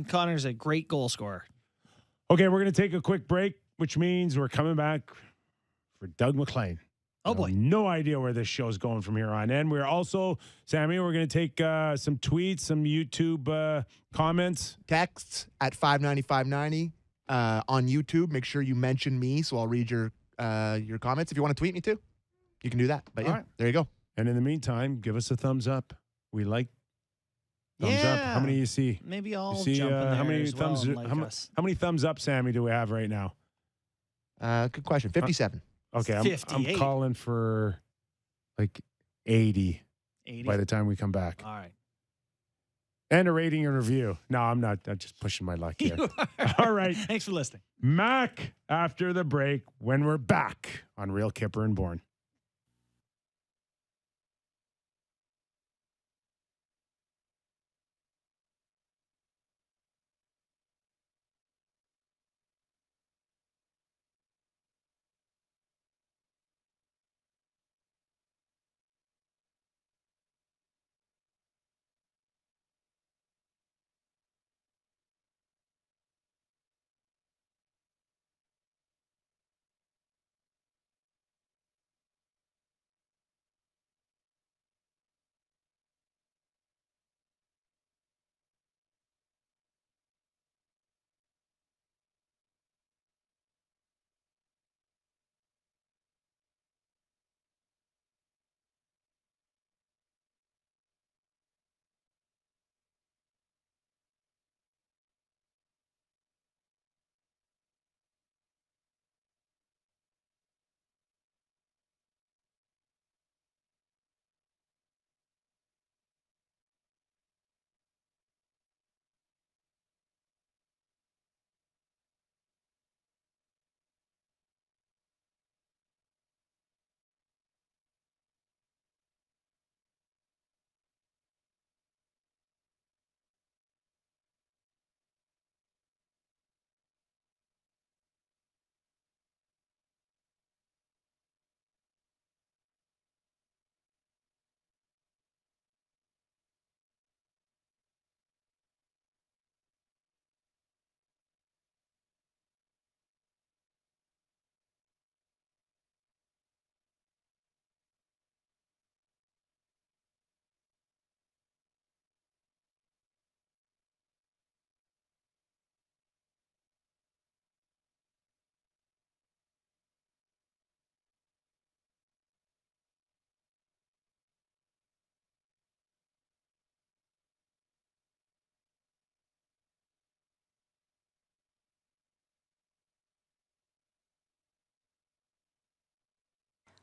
C: Connor's a great goal scorer.
B: Okay, we're going to take a quick break, which means we're coming back for Doug McLean.
C: Oh boy.
B: No idea where this show's going from here on in. We're also, Sammy, we're going to take some tweets, some YouTube comments.
D: Texts at 590-590 on YouTube. Make sure you mention me, so I'll read your comments. If you want to tweet me too, you can do that. But yeah,
B: right.
D: there you go.
B: And in the meantime, give us a thumbs up. We like thumbs up. How many you see?
C: Maybe I'll
B: You see
C: jump in there
B: how many
C: as well
B: thumbs?
C: and like us.
B: How many thumbs up, Sammy, do we have right now?
D: Good question. 57.
B: Okay, I'm
C: 58.
B: calling for like 80
C: 80.
B: by the time we come back.
C: All right.
B: And a rating and review. No, I'm not. I'm just pushing my luck here.
C: You are.
B: All right.
C: Thanks for listening.
B: Mac after the break when we're back on Real Kyper and Bourne.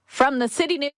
I: From the City News.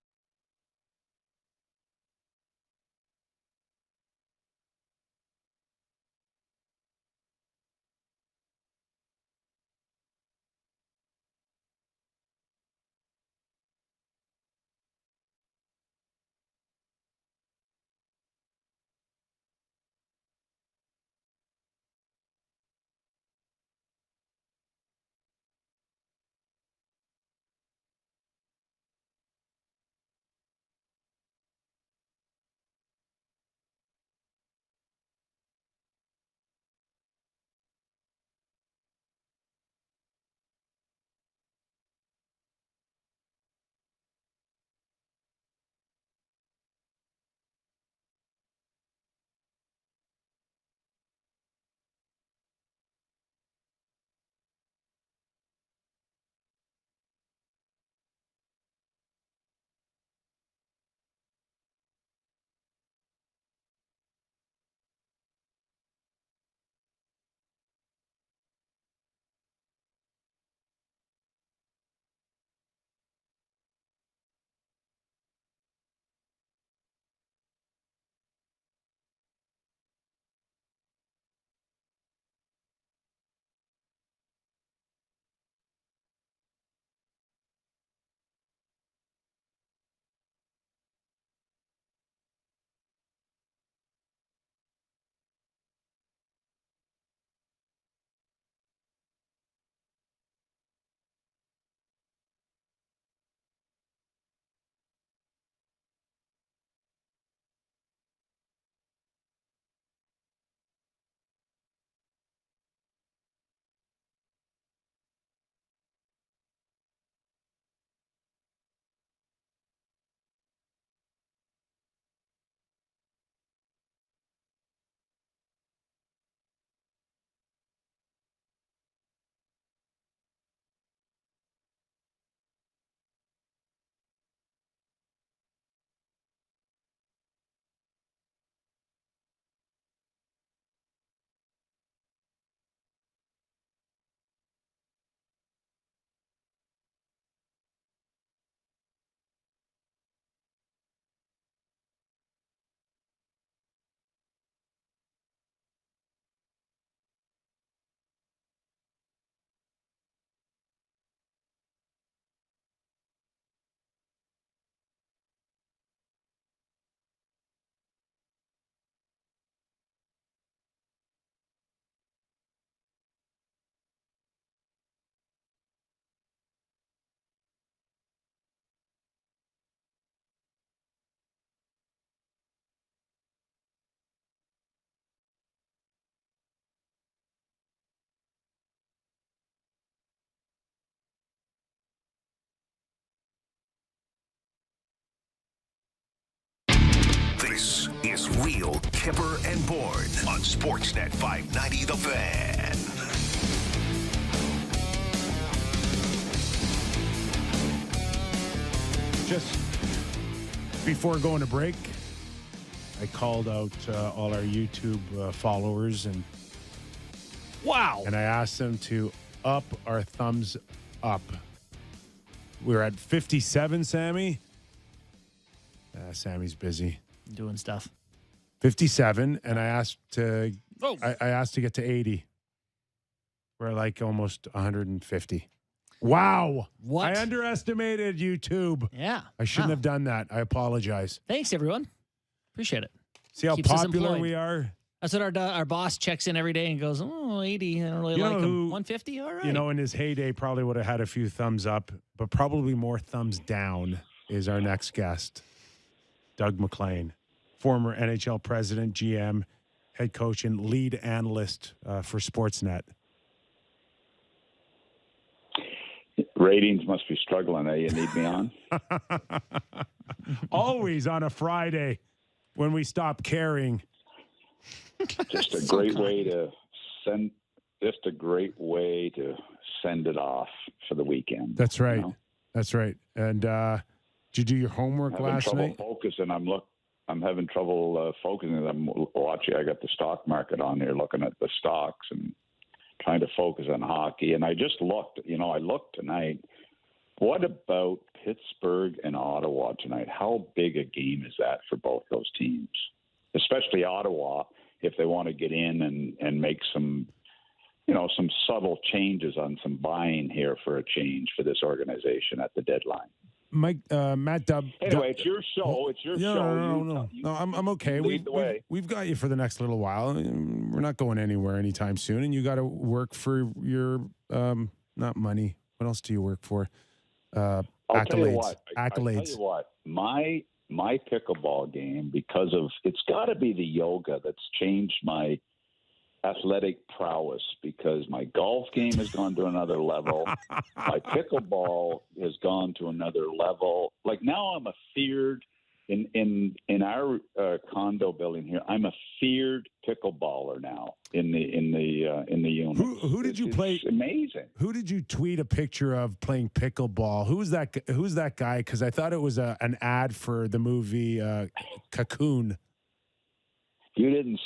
A: is Real Kyper and Bourne on Sportsnet 590 The Fan.
B: Just before going to break, I called out all our YouTube followers and I asked them to up our thumbs up. We're at 57, Sammy. Sammy's busy
C: doing stuff.
B: 57, and I asked to I asked to get to 80. We're like almost 150. Wow.
C: What?
B: I underestimated YouTube.
C: Yeah.
B: I shouldn't have done that. I apologize.
C: Thanks, everyone. Appreciate it.
B: See how
C: Keeps us
B: popular
C: employed.
B: we are?
C: That's what our boss checks in every day and goes, 80. I don't really like him. 150? All right.
B: You know, in his heyday, probably would have had a few thumbs up, but probably more thumbs down is our next guest, Doug McLean, former NHL president, GM, head coach, and lead analyst for Sportsnet.
J: Ratings must be struggling. You need me on?
B: Always on a Friday when we stop caring.
J: Just a great way to send. Just a great way to send it off for the weekend.
B: That's right.
J: You know?
B: That's right. And did you do your homework last night?
J: Focusing. I'm having trouble focusing. I'm watching. I got the stock market on here, looking at the stocks and trying to focus on hockey. And I just looked. I looked tonight. What about Pittsburgh and Ottawa tonight? How big a game is that for both those teams, especially Ottawa, if they want to get in and make some subtle changes on some buying here for a change for this organization at the deadline?
B: Matt Dubb.
J: Anyway, it's your show. It's your show.
B: No, I'm okay. We've got you for the next little while. We're not going anywhere anytime soon. And you got to work for your not money. What else do you work for?
J: I'll
B: accolades.
J: Tell you what.
B: Accolades.
J: I tell you what. My pickleball game, because of it's got to be the yoga that's changed my athletic prowess, because my golf game has gone to another level. My pickleball has gone to another level. Like now I'm a feared in our condo building here. I'm a feared pickleballer now in the unit.
B: Who did you play?
J: It's amazing.
B: Who did you tweet a picture of playing pickleball? Who's that guy? Because I thought it was an ad for the movie Cocoon.
J: You couldn't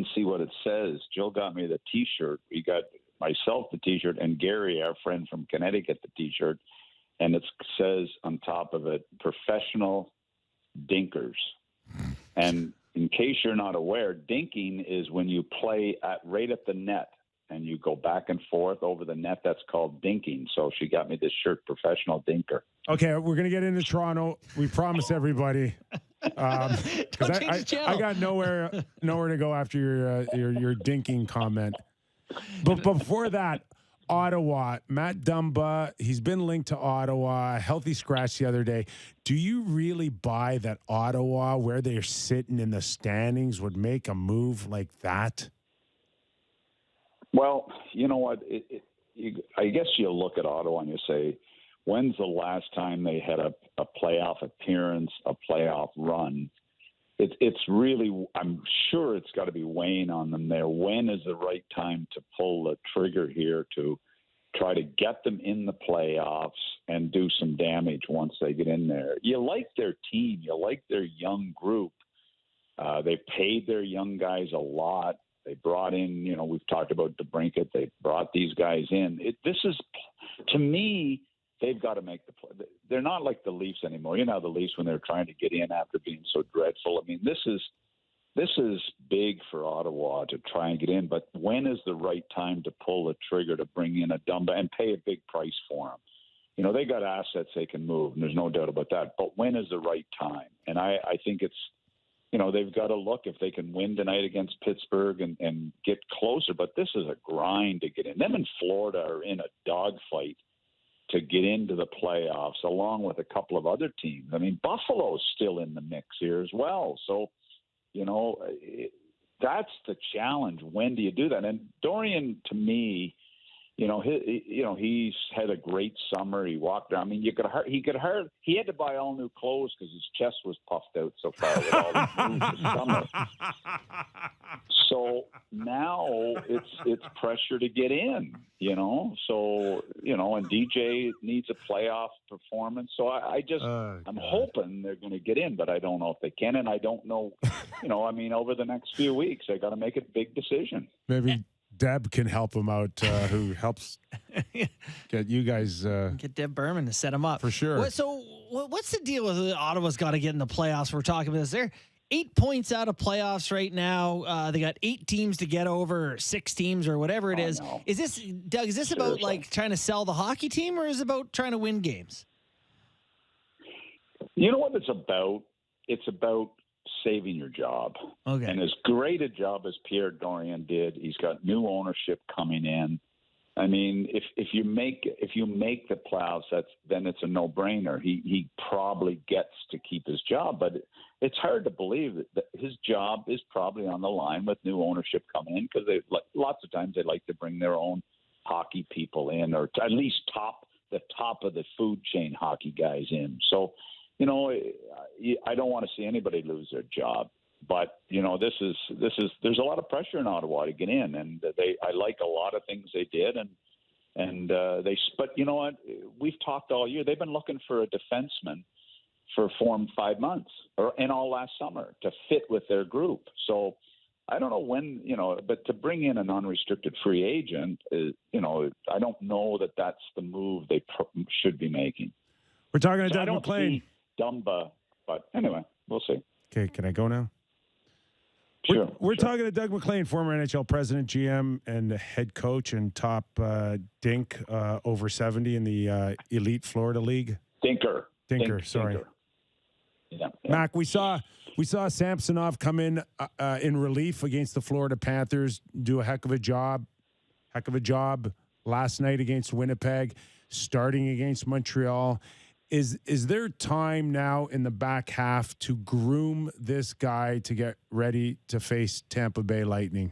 J: see what it says. Jill got me the T-shirt. We got myself the T-shirt and Gary, our friend from Connecticut, the T-shirt. And it says on top of it, professional dinkers. And in case you're not aware, dinking is when you play right at the net and you go back and forth over the net. That's called dinking. So she got me this shirt, professional dinker.
B: Okay, we're going to get into Toronto. We promise everybody. Because I got nowhere to go after your dinking comment. But before that, Ottawa, Matt Dumba, he's been linked to Ottawa, healthy scratch the other day. Do you really buy that Ottawa, where they're sitting in the standings, would make a move like that?
J: Well, you know what? I guess you look at Ottawa and you say, when's the last time they had a playoff appearance, a playoff run? It's really, I'm sure it's got to be weighing on them there. When is the right time to pull the trigger here to try to get them in the playoffs and do some damage once they get in there? You like their team. You like their young group. They paid their young guys a lot. They brought in, we've talked about DeBrincat. They brought these guys in. This is, to me, they've got to make the play. They're not like the Leafs anymore. You know, the Leafs when they're trying to get in after being so dreadful. I mean, this is big for Ottawa to try and get in. But when is the right time to pull the trigger to bring in a Dumba and pay a big price for him? They got assets they can move, and there's no doubt about that. But when is the right time? And I think it's, they've got to look if they can win tonight against Pittsburgh and get closer. But this is a grind to get in. Them and Florida are in a dogfight to get into the playoffs, along with a couple of other teams. I mean, Buffalo's still in the mix here as well. So, that's the challenge. When do you do that? And Dorian, to me, He's had a great summer. He walked around. I mean, he had to buy all new clothes because his chest was puffed out so far with all the moves this summer. So now it's pressure to get in, So, and DJ needs a playoff performance. So I'm hoping they're going to get in, but I don't know if they can. And I don't know, over the next few weeks, they got to make a big decision.
B: Maybe Deb can help him out, who helps get you guys.
C: Get Deb Berman to set him up.
B: For sure.
C: What's the deal with Ottawa's got to get in the playoffs? We're talking about this. They're 8 points out of playoffs right now. They got 8 teams to get over, or 6 teams, or whatever it is.
J: No.
C: Is this, Doug, about like trying to sell the hockey team, or is it about trying to win games?
J: You know what it's about? It's about saving your job.
C: Okay.
J: And as great a job as Pierre Dorian did, he's got new ownership coming in. I mean, if you make the playoffs, then it's a no-brainer. He probably gets to keep his job, but it's hard to believe that his job is probably on the line with new ownership coming in, because lots of times they like to bring their own hockey people in, or at least the top of the food chain hockey guys in. So, I don't want to see anybody lose their job. But there's a lot of pressure in Ottawa to get in, and I like a lot of things they did, but you know what? We've talked all year. They've been looking for a defenseman for 5 months, and all last summer, to fit with their group. So I don't know when, but to bring in an unrestricted free agent, I don't know that that's the move they should be making.
B: We're talking to
J: So
B: Doug McLean.
J: Dumba, but anyway, we'll see.
B: Okay, can I go now?
J: Sure.
B: We're talking to Doug McLean, former NHL president, GM, and head coach, and top dink over 70 in the Elite Florida League.
J: Dinker,
B: sorry.
J: Dinker. Yeah.
B: Mac, we saw Samsonov come in relief against the Florida Panthers, do a heck of a job last night against Winnipeg, starting against Montreal. Is there time now in the back half to groom this guy to get ready to face Tampa Bay Lightning?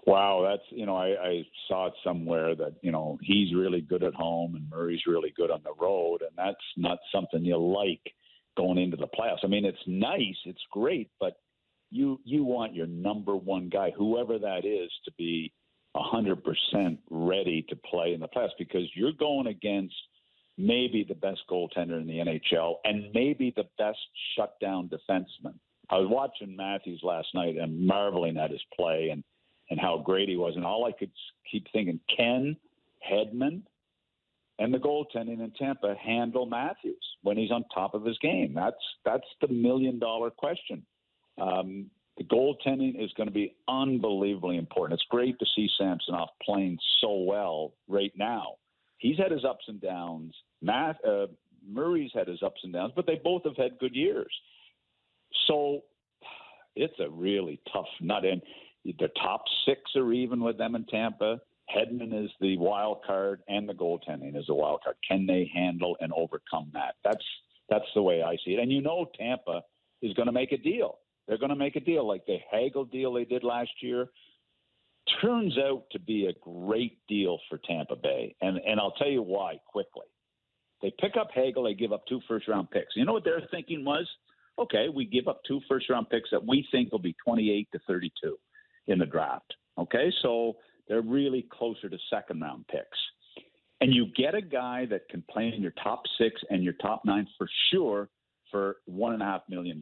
J: Wow, that's I saw it somewhere that he's really good at home and Murray's really good on the road, and that's not something you like going into the playoffs. I mean, it's nice, it's great, but you want your number one guy, whoever that is, to be 100% ready to play in the playoffs, because you're going against maybe the best goaltender in the NHL and maybe the best shutdown defenseman. I was watching Matthews last night and marveling at his play and how great he was. And all I could keep thinking, can Hedman and the goaltending in Tampa handle Matthews when he's on top of his game? That's the $1 million question. The goaltending is going to be unbelievably important. It's great to see Samsonov playing so well right now. He's had his ups and downs. Murray's had his ups and downs, but they both have had good years. So it's a really tough nut. And the top 6 are even with them in Tampa. Hedman is the wild card, and the goaltending is the wild card. Can they handle and overcome that? That's the way I see it. And Tampa is going to make a deal. They're going to make a deal like the Hagel deal they did last year. Turns out to be a great deal for Tampa Bay. And I'll tell you why quickly. They pick up Hagel, they give up 2 first-round picks. You know what their thinking was? Okay, we give up 2 first-round picks that we think will be 28 to 32 in the draft. Okay, so they're really closer to second-round picks. And you get a guy that can play in your top 6 and your top 9 for sure, for $1.5 million,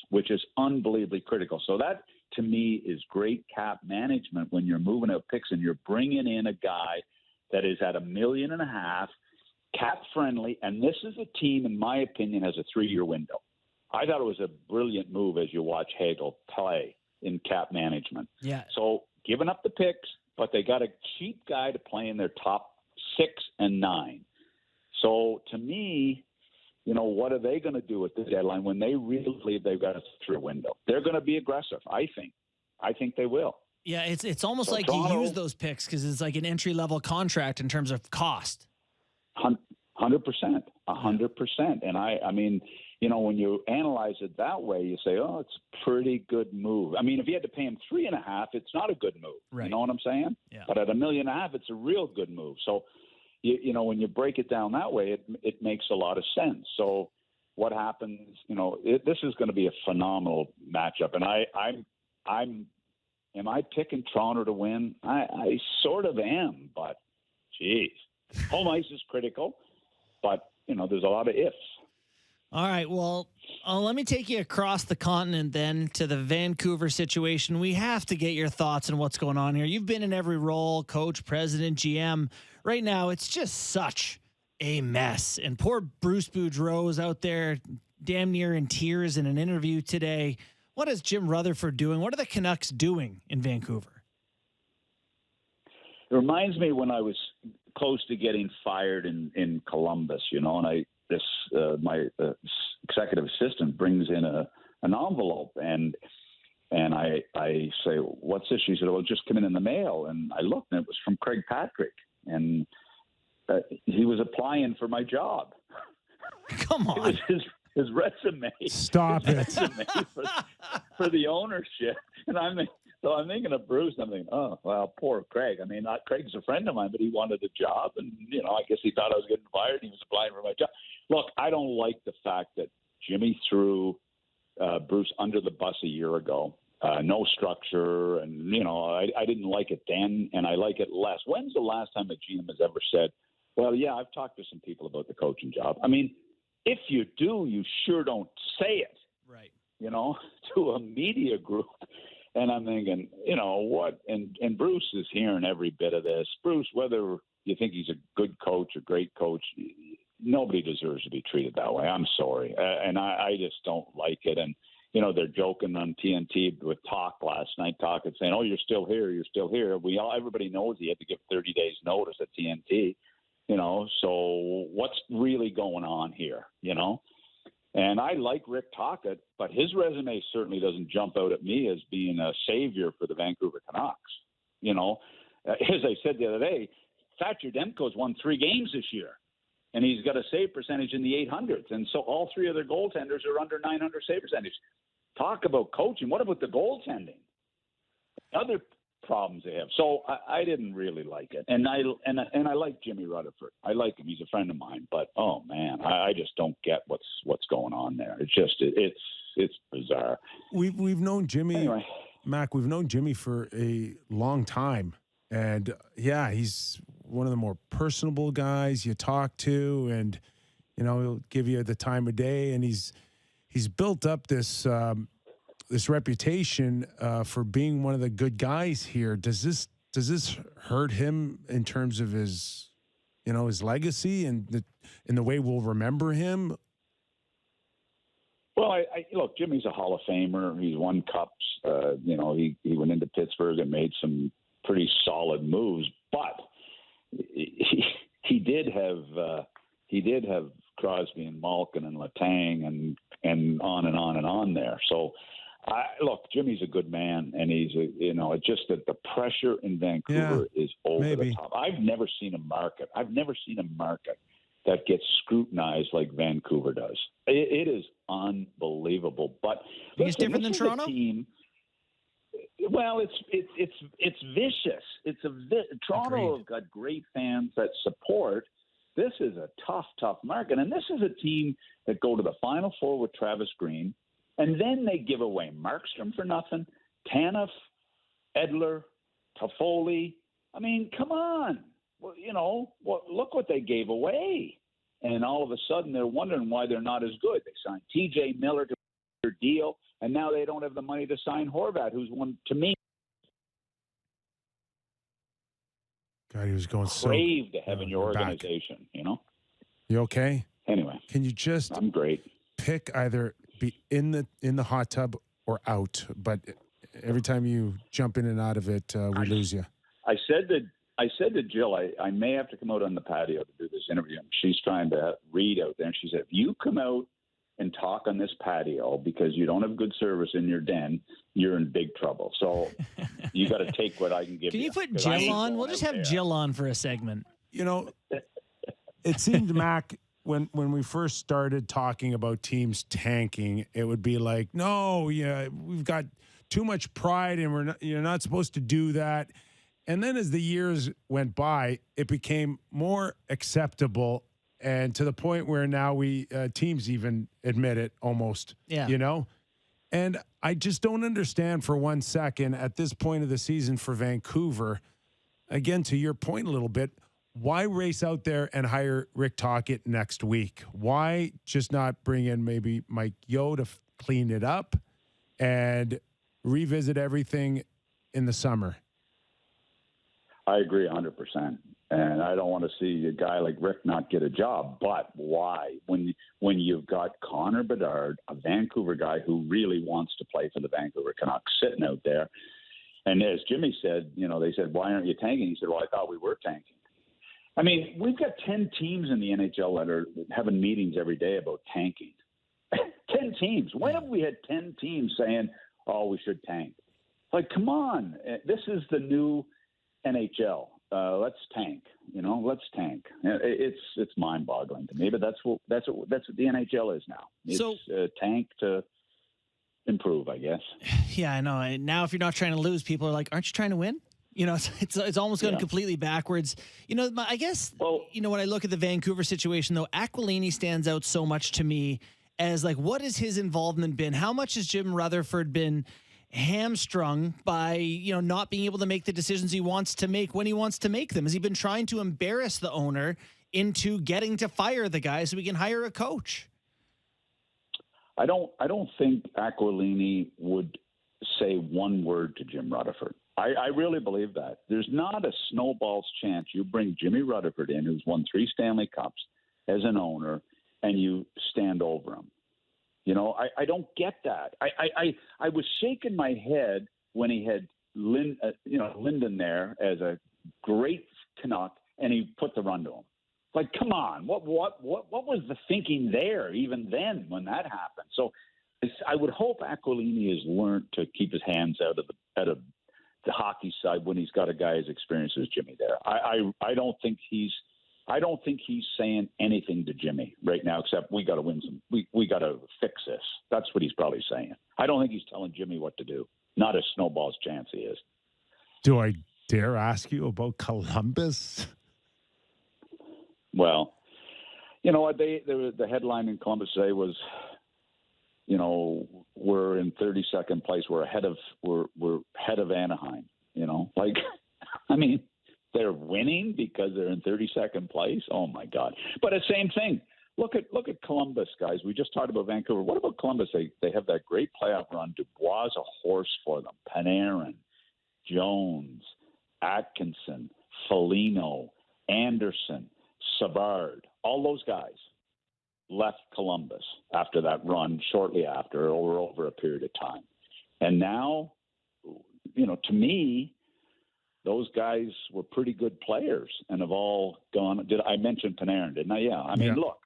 J: which is unbelievably critical. So that, to me, is great cap management when you're moving out picks and you're bringing in a guy that is at $1.5 million, cap friendly. And this is a team, in my opinion, has a 3-year window. I thought it was a brilliant move as you watch Hagel play in cap management.
C: Yeah.
J: So giving up the picks, but they got a cheap guy to play in their top 6 and 9. So to me, what are they going to do at the deadline when they really believe they've got a 3-year window? They're going to be aggressive, I think. I think they will.
C: Yeah, it's almost like
J: Toronto,
C: you use those picks because it's like an entry-level contract in terms of cost.
J: 100%. And I mean, when you analyze it that way, you say, oh, it's a pretty good move. I mean, if you had to pay him $3.5, it's not a good move.
C: Right.
J: You know what I'm saying?
C: Yeah.
J: But at $1.5 million, it's a real good move. So, when you break it down that way, it makes a lot of sense. So what happens, this is going to be a phenomenal matchup. And am I picking Toronto to win? I sort of am, but geez, home ice is critical, but there's a lot of ifs.
C: All right, well, let me take you across the continent then to the Vancouver situation. We have to get your thoughts on what's going on here. You've been in every role, coach, president, GM. Right now, it's just such a mess. And poor Bruce Boudreau's out there damn near in tears in an interview today. What is Jim Rutherford doing? What are the Canucks doing in Vancouver?
J: It reminds me when I was close to getting fired in Columbus, and my executive assistant brings in an envelope and I say, what's this? She said, well, it just came in the mail. And I looked and it was from Craig Patrick, and he was applying for my job.
C: Come on.
J: It was his resume.
B: Stop it.
J: Resume for the ownership. And I'm thinking of Bruce. I'm thinking, oh, well, poor Craig. I mean, Craig's a friend of mine, but he wanted a job. And, I guess he thought I was getting fired. He was applying for my job. Look, I don't like the fact that Jimmy threw Bruce under the bus a year ago. No structure. And, I didn't like it then, and I like it less. When's the last time a GM has ever said, well, yeah, I've talked to some people about the coaching job? I mean, if you do, you sure don't say it.
C: Right.
J: To a media group. And I'm thinking, what? And Bruce is hearing every bit of this. Bruce, whether you think he's a good coach, a great coach, nobody deserves to be treated that way. I'm sorry. And I just don't like it. And, they're joking on TNT with Talk last night, talking, saying, oh, you're still here. You're still here. Everybody knows he had to give 30 days notice at TNT, so what's really going on here, And I like Rick Tocchet, but his resume certainly doesn't jump out at me as being a savior for the Vancouver Canucks. As I said the other day, Thatcher Demko's won 3 games this year, and he's got a save percentage in the 800s. And so all 3 of their goaltenders are under 900 save percentage. Talk about coaching. What about the goaltending? Other problems they have. So I didn't really like it. And I like Jimmy Rutherford. I like him. He's a friend of mine. But, oh, man, I just don't get what's going on there. It's just it's bizarre.
B: We've known Jimmy,
J: anyway.
B: Mac, we've known Jimmy for a long time. And, yeah, he's one of the more personable guys you talk to, and, he'll give you the time of day. And he's built up this reputation for being one of the good guys here. Does this hurt him in terms of his legacy and in the way we'll remember him?
J: Well, I look, Jimmy's a Hall of Famer. He's won cups. He went into Pittsburgh and made some pretty solid moves, but he did have Crosby and Malkin and Letang and on and on and on there. So. Look, Jimmy's a good man, and he's it's just that the pressure in Vancouver is over the top. I've never seen a market that gets scrutinized like Vancouver does. It is unbelievable. But
C: it's different than Toronto.
J: Well, it's vicious. Toronto have got great fans that support. This is a tough market, and this is a team that go to the Final Four with Travis Green. And then they give away Markstrom for nothing, Tanev, Edler, Toffoli. I mean, come on. Well, look what they gave away. And all of a sudden they're wondering why they're not as good. They signed T.J. Miller to their deal, and now they don't have the money to sign Horvat, who's one, to me,
B: God, he was going
J: crave to have in your organization,
B: You okay?
J: Anyway.
B: Can you just
J: I'm great.
B: Pick either be in the hot tub or out, but every time you jump in and out of it, we lose you.
J: I said to Jill, I may have to come out on the patio to do this interview. She's trying to read out there, and she said, if you come out and talk on this patio because you don't have good service in your den, you're in big trouble. So you got to take what I can give you.
C: Can you put Jill on? We'll just have Jill on for a segment.
B: It seemed, Mac, when we first started talking about teams tanking, it would be like, no, yeah, we've got too much pride, and you're not supposed to do that. And then as the years went by, it became more acceptable, and to the point where now teams even admit it almost.
C: Yeah.
B: You know. And I just don't understand for one second at this point of the season for Vancouver, again, to your point a little bit, why race out there and hire Rick Tocchet next week? Why just not bring in maybe Mike Yeo to clean it up and revisit everything in the summer?
J: I agree 100%. And I don't want to see a guy like Rick not get a job. But why? When you've got Connor Bedard, a Vancouver guy who really wants to play for the Vancouver Canucks, sitting out there, and as Jimmy said, they said, why aren't you tanking? He said, well, I thought we were tanking. I mean, we've got 10 teams in the NHL that are having meetings every day about tanking. 10 teams. When have we had 10 teams saying, oh, we should tank? Like, come on. This is the new NHL. Let's tank. Let's tank. It's mind-boggling to me, but that's what the NHL is now. It's tank to improve, I guess.
C: Yeah, I know. And now, if you're not trying to lose, people are like, "Aren't you trying to win?" It's almost gone completely backwards. I guess. Well, when I look at the Vancouver situation, though, Aquilini stands out so much to me as like, what has his involvement been? How much has Jim Rutherford been hamstrung by not being able to make the decisions he wants to make when he wants to make them? Has he been trying to embarrass the owner into getting to fire the guy so we can hire a coach?
J: I don't think Aquilini would say one word to Jim Rutherford. I really believe that. There's not a snowball's chance you bring Jimmy Rutherford in, who's won 3 Stanley Cups as an owner, and you stand over him. I don't get that. I was shaking my head when he had Linden there as a great Canuck, and he put the run to him. Like, come on, what was the thinking there even then when that happened? So I would hope Aquilini has learned to keep his hands out of the hockey side when he's got a guy as experienced as Jimmy there. I don't think he's saying anything to Jimmy right now, except we got to win some. We got to fix this. That's what he's probably saying. I don't think he's telling Jimmy what to do. Not a snowball's chance he is.
B: Do I dare ask you about Columbus?
J: Well, the headline in Columbus today was, we're in 32nd place. We're ahead of Anaheim. I mean. They're winning because they're in 32nd place. Oh my God! But the same thing. Look at Columbus, guys. We just talked about Vancouver. What about Columbus? They have that great playoff run. Dubois is a horse for them. Panarin, Jones, Atkinson, Foligno, Anderson, Savard. All those guys left Columbus after that run. Shortly after, or over a period of time, and now, to me. Those guys were pretty good players and have all gone. Did I mention Panarin? Didn't I? Yeah. I mean, look.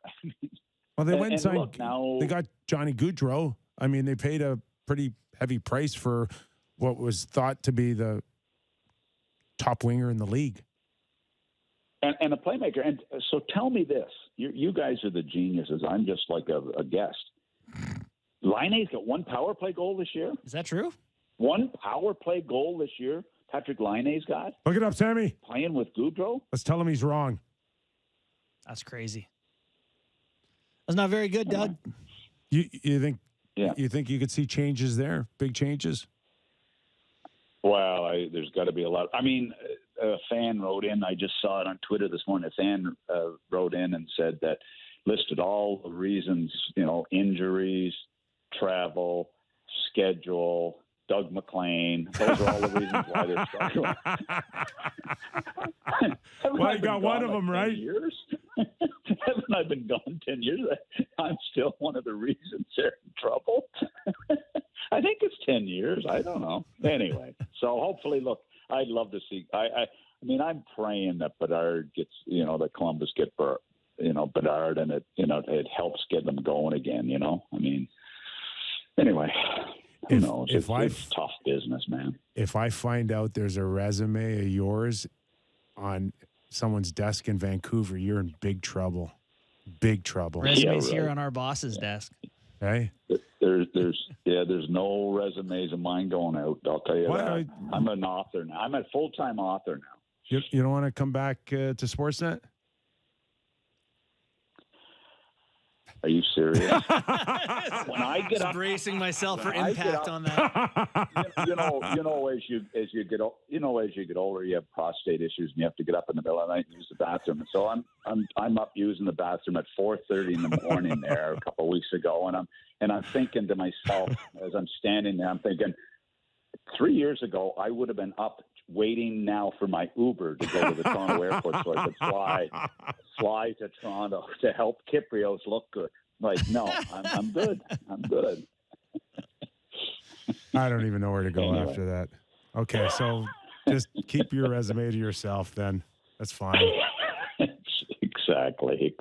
B: Well, they went and signed.
J: Look, now
B: they got Johnny Gaudreau. I mean, they paid a pretty heavy price for what was thought to be the top winger in the league.
J: And a playmaker. And so tell me this. You guys are the geniuses. I'm just like a guest. Laine's got 1 power play goal this year.
C: Is that true? 1
J: power play goal this year. Patrick Laine's got.
B: Look it up, Sammy.
J: Playing with Gaudreau.
B: Let's tell him he's wrong.
C: That's crazy. That's not very good, Doug.
B: You think?
J: Yeah.
B: You think you could see changes there? Big changes?
J: Well, there's got to be a lot. I mean, a fan wrote in. I just saw it on Twitter this morning. A fan wrote in and said that listed all the reasons. Injuries, travel, schedule. Doug McLean. Those are all the reasons why they're struggling.
B: Well, you got one of them, right?
J: Years? Haven't I been gone 10 years? I'm still one of the reasons they're in trouble. I think it's 10 years. I don't know. Anyway, so hopefully, look, I'd love to see. I mean, I'm praying that Bedard gets, that Columbus get Bedard, and it helps get them going again. I mean, anyway. Who knows? It's tough business, man.
B: If I find out there's a resume of yours on someone's desk in Vancouver, you're in big trouble. big trouble.
C: Resumes here on our boss's desk.
B: Hey,
J: there's no resumes of mine going out. I'll tell you that. I'm an author now. I'm a full-time author now.
B: You don't want to come back to Sportsnet?
J: Are you serious? When I get up,
C: bracing myself for impact on that.
J: you know, as you get older, you have prostate issues, and you have to get up in the middle of the night and use the bathroom. And so I'm up using the bathroom at 4:30 in the morning there a couple of weeks ago, and I'm thinking to myself as I'm standing there, I'm thinking, 3 years ago I would have been up waiting now for my Uber to go to the Toronto airport so I could fly to Toronto to help Kypreos look good. Like, no, I'm good. I'm good.
B: I don't even know where to go after that. Okay, so just keep your resume to yourself then. That's fine.
J: Exactly.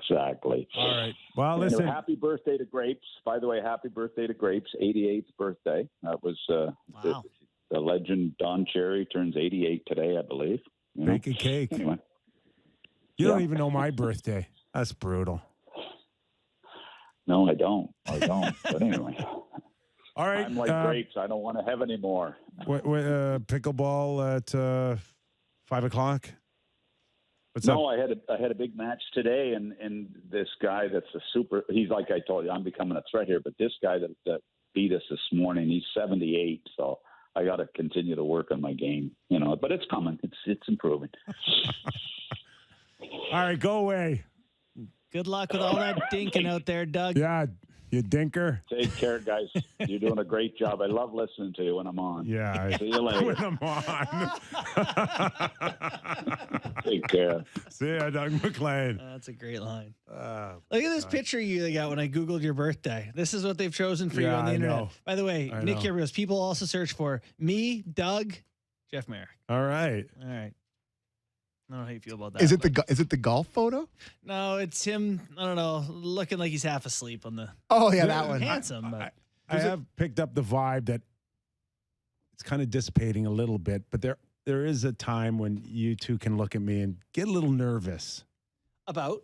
B: All right. Well, listen.
J: Happy birthday to Grapes. By the way, happy birthday to Grapes. 88th birthday. That was
C: wow.
J: The legend Don Cherry turns 88 today, I believe.
B: Bake a cake.
J: Anyway.
B: You don't even know my birthday. That's brutal.
J: No, I don't. But anyway.
B: All right.
J: I'm like Grapes. I don't want to have any more.
B: Pickleball at 5 o'clock? What's up?
J: I had a big match today, and this guy that's he's like I told you, I'm becoming a threat here, but this guy that beat us this morning, he's 78, so I got to continue to work on my game, but it's coming. It's improving.
B: All right, go away.
C: Good luck with all that dinking out there, Doug.
B: Yeah, you dinker.
J: Take care, guys. You're doing a great job. I love listening to you when I'm on.
B: Yeah.
J: See you later.
B: When I'm on.
J: Take care.
B: See ya, Doug McLean.
C: That's a great line. Look at this picture you got when I Googled your birthday. This is what they've chosen for you on the internet.
B: Know.
C: By the way, Nick Kypreos, people also search for me, Doug, Jeff Merrick.
B: All right.
C: I don't know how you feel about that.
D: Is it the golf photo?
C: No, it's him. I don't know, looking like he's half asleep on the.
D: Oh yeah, that one.
C: Handsome, but
B: I have picked up the vibe that it's kind of dissipating a little bit, but there is a time when you two can look at me and get a little nervous
C: about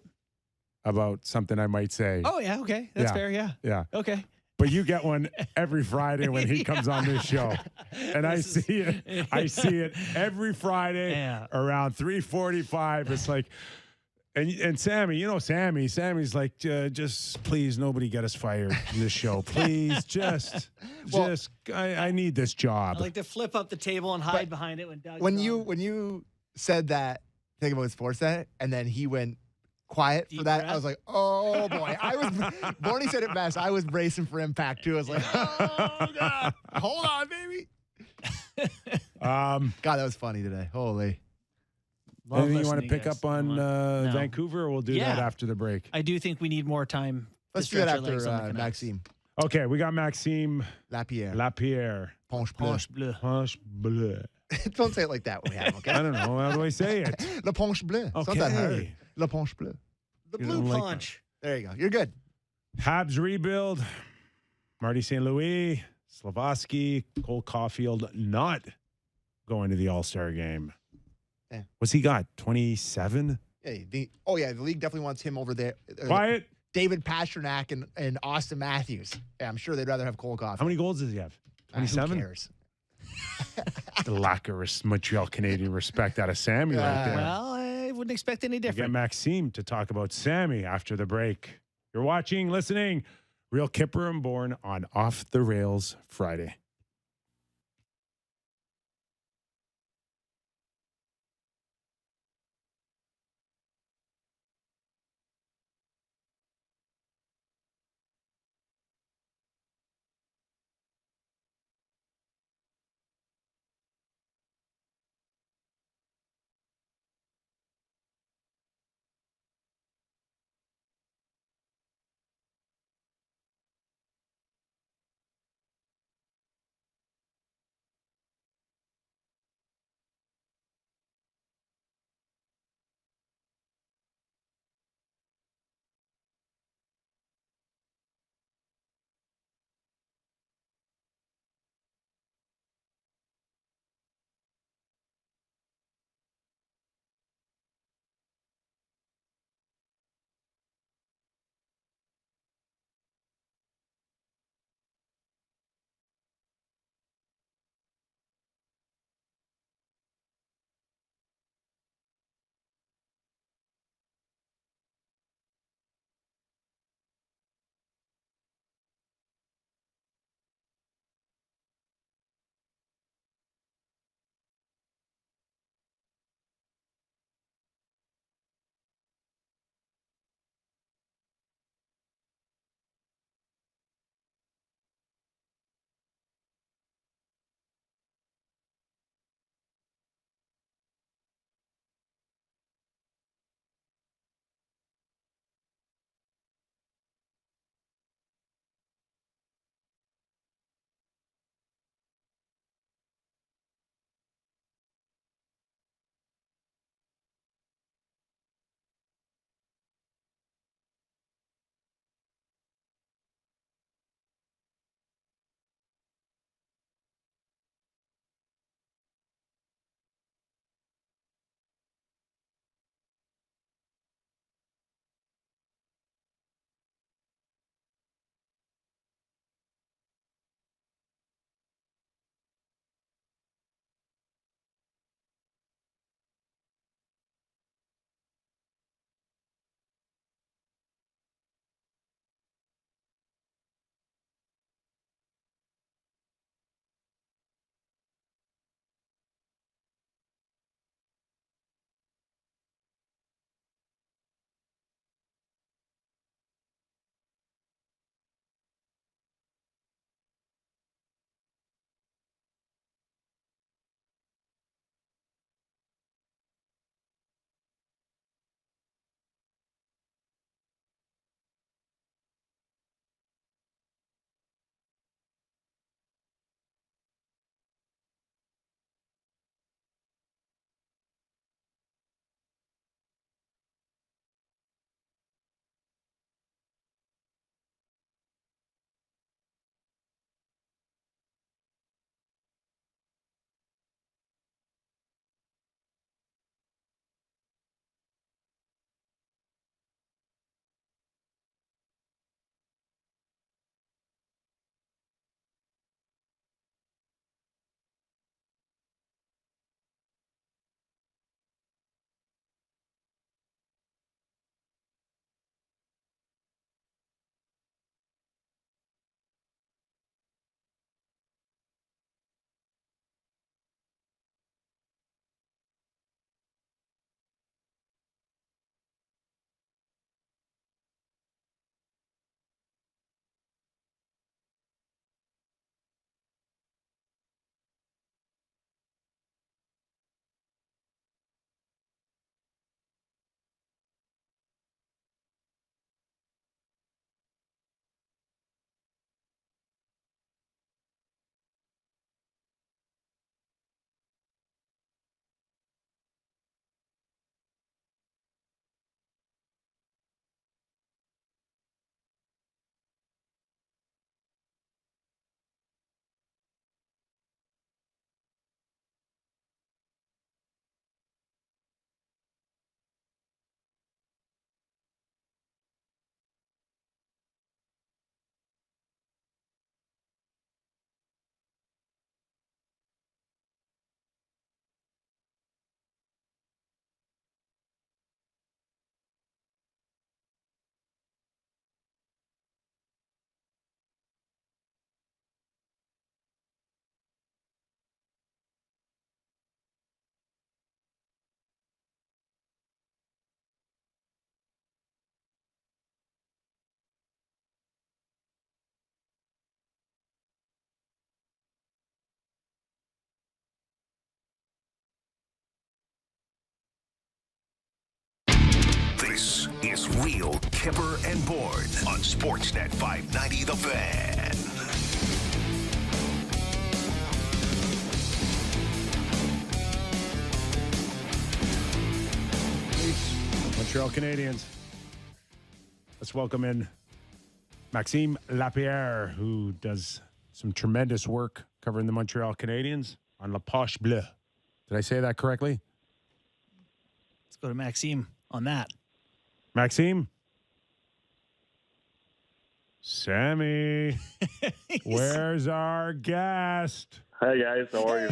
B: something I might say.
C: Oh yeah, okay, that's fair.
B: Yeah.
C: Okay.
B: But you get one every Friday when he comes on this show. And I see it every Friday around 3:45. It's like, and Sammy, Sammy's like, just please, nobody get us fired in this show. Please, I need this job.
C: I like to flip up the table and hide behind it when Doug's
D: when you said that thing about Sportsnet, and then he went quiet
C: Deep
D: for that,
C: breath.
D: I was like, oh boy. Barney said it best. I was bracing for impact too. I was like, oh God, hold on, baby. God, that was funny today. Holy.
B: Anything you want to pick up on Vancouver, or we'll do that after the break?
C: I do think we need more time.
D: Let's do that after Maxime.
B: Okay, we got Maxime
D: Lapierre.
C: Ponche bleu.
B: Ponche bleu.
D: Don't say it like that when we have him, okay?
B: I don't know. How do I say it?
D: Le Ponche bleu. It's not that hard. Le Ponche bleu.
C: The blue punch.
D: There you go. You're good.
B: Habs rebuild. Marty St. Louis, Slavoski, Cole Caulfield not going to the All-Star game.
D: Yeah.
B: What's he got? 27?
D: Yeah, the league definitely wants him over there.
B: Quiet.
D: David Pastrnak and Austin Matthews. Yeah, I'm sure they'd rather have Cole Caulfield.
B: How many goals does he have? 27?
D: Who cares?
B: The lack of Montreal Canadian respect out of Sammy right there.
C: Well, I wouldn't expect any
B: We
C: different.
B: get Maxime to talk about Sammy after the break. You're watching, listening, Real Kyper and Bourne on Off the Rails Friday.
A: is Real Kyper and Bourne on Sportsnet 590 The Fan.
B: Montreal Canadiens. Let's welcome in Maxime Lapierre, who does some tremendous work covering the Montreal Canadiens on La Poche Bleue. Did I say that correctly?
C: Let's go to Maxime on that.
B: Maxime? Sammy, where's our guest?
K: Hi guys, how are you?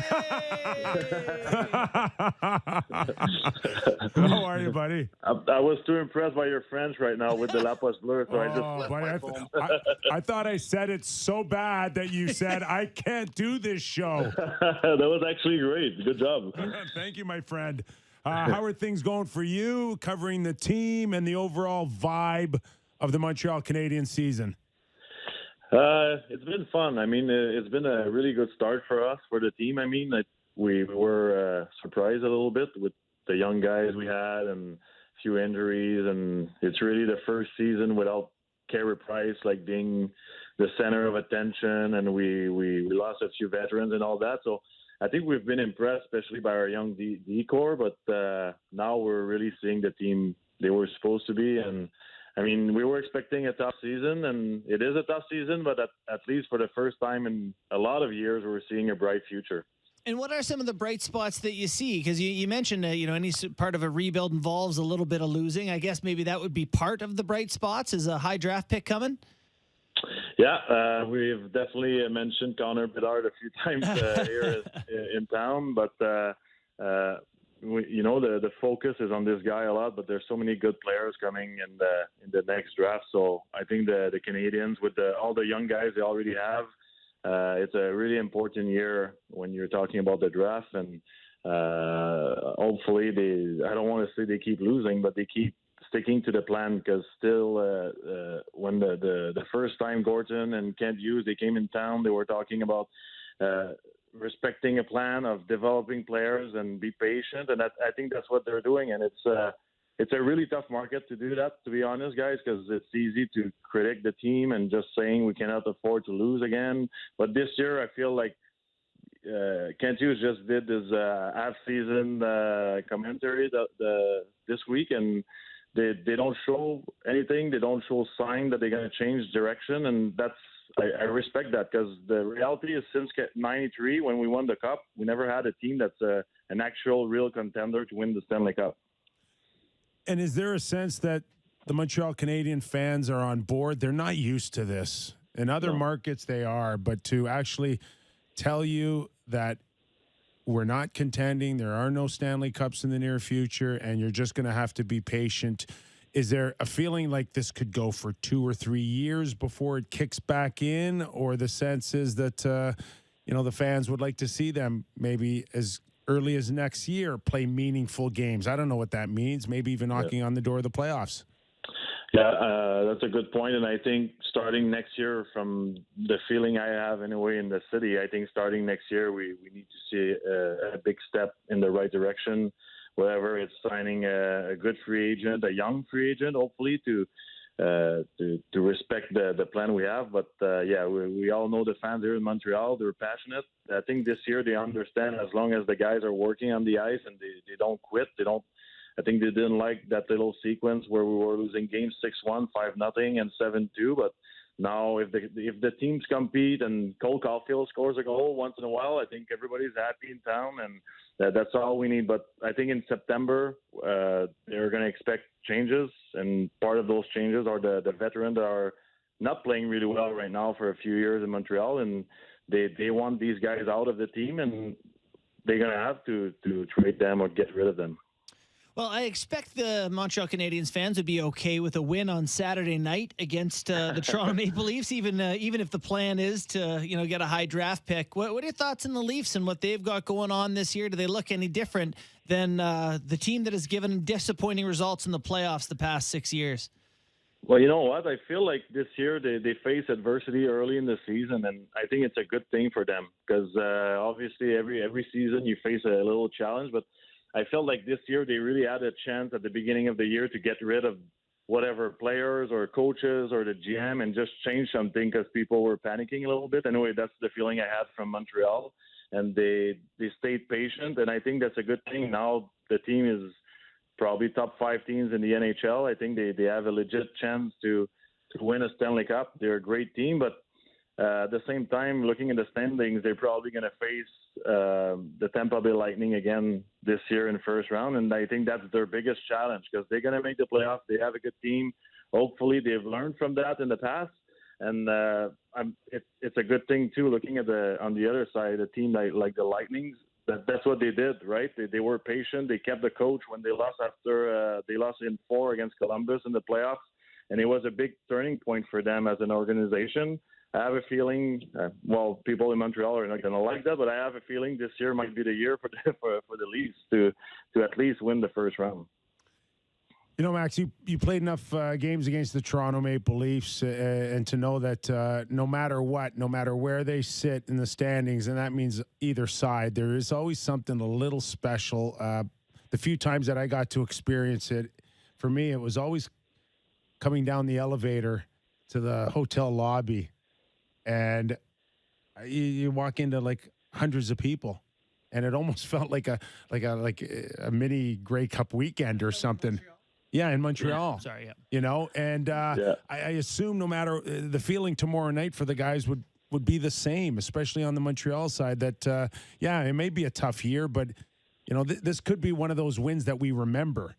B: How are you, buddy?
K: I was too impressed by your French right now with the La Poche Bleue, so I just left
B: buddy,
K: my phone.
B: I thought I said it so bad that you said I can't do this show.
K: That was actually great. Good job.
B: Thank you, my friend. How are things going for you, covering the team and the overall vibe of the Montreal Canadiens season?
K: It's been fun. I mean, it's been a really good start for us, for the team. I mean, we were surprised a little bit with the young guys we had and a few injuries, and it's really the first season without Carey Price like being the center of attention, and we lost a few veterans and all that. So I think we've been impressed, especially by our young D-core, but now we're really seeing the team they were supposed to be. And I mean, we were expecting a tough season, and it is a tough season, but at least for the first time in a lot of years, we're seeing a bright future.
C: And what are some of the bright spots that you see? Because you mentioned, any part of a rebuild involves a little bit of losing. I guess maybe that would be part of the bright spots. Is a high draft pick coming?
K: Yeah, we've definitely mentioned Connor Bedard a few times here in town, but the focus is on this guy a lot. But there's so many good players coming in the next draft. So I think the Canadiens, with all the young guys they already have, it's a really important year when you're talking about the draft. And hopefully I don't want to say they keep losing, but they keep sticking to the plan, because still when the first time Gorton and Kent Hughes, they came in town, they were talking about respecting a plan of developing players and be patient, and I think that's what they're doing. And it's a really tough market to do that, to be honest, guys, because it's easy to critique the team and just saying we cannot afford to lose again. But this year I feel like Kent Hughes just did his half-season commentary this week, and they don't show anything. They don't show sign that they're going to change direction, and I respect that, because the reality is since '93, when we won the Cup, we never had a team that's an actual real contender to win the Stanley Cup.
B: And is there a sense that the Montreal Canadiens fans are on board? They're not used to this. In other markets they are, but to actually tell you that we're not contending, there are no Stanley Cups in the near future, and you're just going to have to be patient. Is there a feeling like this could go for 2 or 3 years before it kicks back in, or the sense is that the fans would like to see them maybe as early as next year play meaningful games? I don't know what that means. Maybe even knocking on the door of the playoffs.
K: Yeah, that's a good point. And I think starting next year, from the feeling I have anyway in the city, I think starting next year we need to see a big step in the right direction. Whether it's signing a good free agent, a young free agent, hopefully to respect the plan we have. But we all know the fans here in Montreal, they're passionate. I think this year they understand, as long as the guys are working on the ice and they don't quit, I think they didn't like that little sequence where we were losing games 6-1, 5-0, and 7-2. But now, if the teams compete and Cole Caulfield scores a goal once in a while, I think everybody's happy in town, and that's all we need. But I think in September they're going to expect changes, and part of those changes are the veterans that are not playing really well right now for a few years in Montreal, and they want these guys out of the team, and they're going to have to trade them or get rid of them.
C: Well, I expect the Montreal Canadiens fans would be okay with a win on Saturday night against the Toronto Maple Leafs, even if the plan is to get a high draft pick. What are your thoughts on the Leafs and what they've got going on this year? Do they look any different than the team that has given disappointing results in the playoffs the past 6 years?
K: Well, you know what? I feel like this year they face adversity early in the season, and I think it's a good thing for them, because obviously every season you face a little challenge, but I felt like this year they really had a chance at the beginning of the year to get rid of whatever players or coaches or the GM and just change something because people were panicking a little bit. Anyway, that's the feeling I had from Montreal, and they stayed patient, and I think that's a good thing. Now the team is probably top 5 teams in the NHL. I think they have a legit chance to win a Stanley Cup. They're a great team, but at the same time, looking at the standings, they're probably going to face the Tampa Bay Lightning again this year in the first round, and I think that's their biggest challenge because they're going to make the playoffs. They have a good team. Hopefully, they've learned from that in the past, and it's a good thing too. Looking at on the other side, a team like the Lightning, that's what they did, right? They were patient. They kept the coach when they lost after they lost in 4 against Columbus in the playoffs, and it was a big turning point for them as an organization. I have a feeling, people in Montreal are not going to like that, but I have a feeling this year might be the year for the Leafs to at least win the first round.
B: You know, Max, you played enough games against the Toronto Maple Leafs and to know that no matter what, no matter where they sit in the standings, and that means either side, there is always something a little special. The few times that I got to experience it, for me, it was always coming down the elevator to the hotel lobby. And you walk into like hundreds of people, and it almost felt like a mini Grey Cup weekend or something. Yeah, in Montreal.
C: Sorry, yeah.
B: You know, and I assume no matter the feeling tomorrow night for the guys would be the same, especially on the Montreal side. That it may be a tough year, but you know this could be one of those wins that we remember.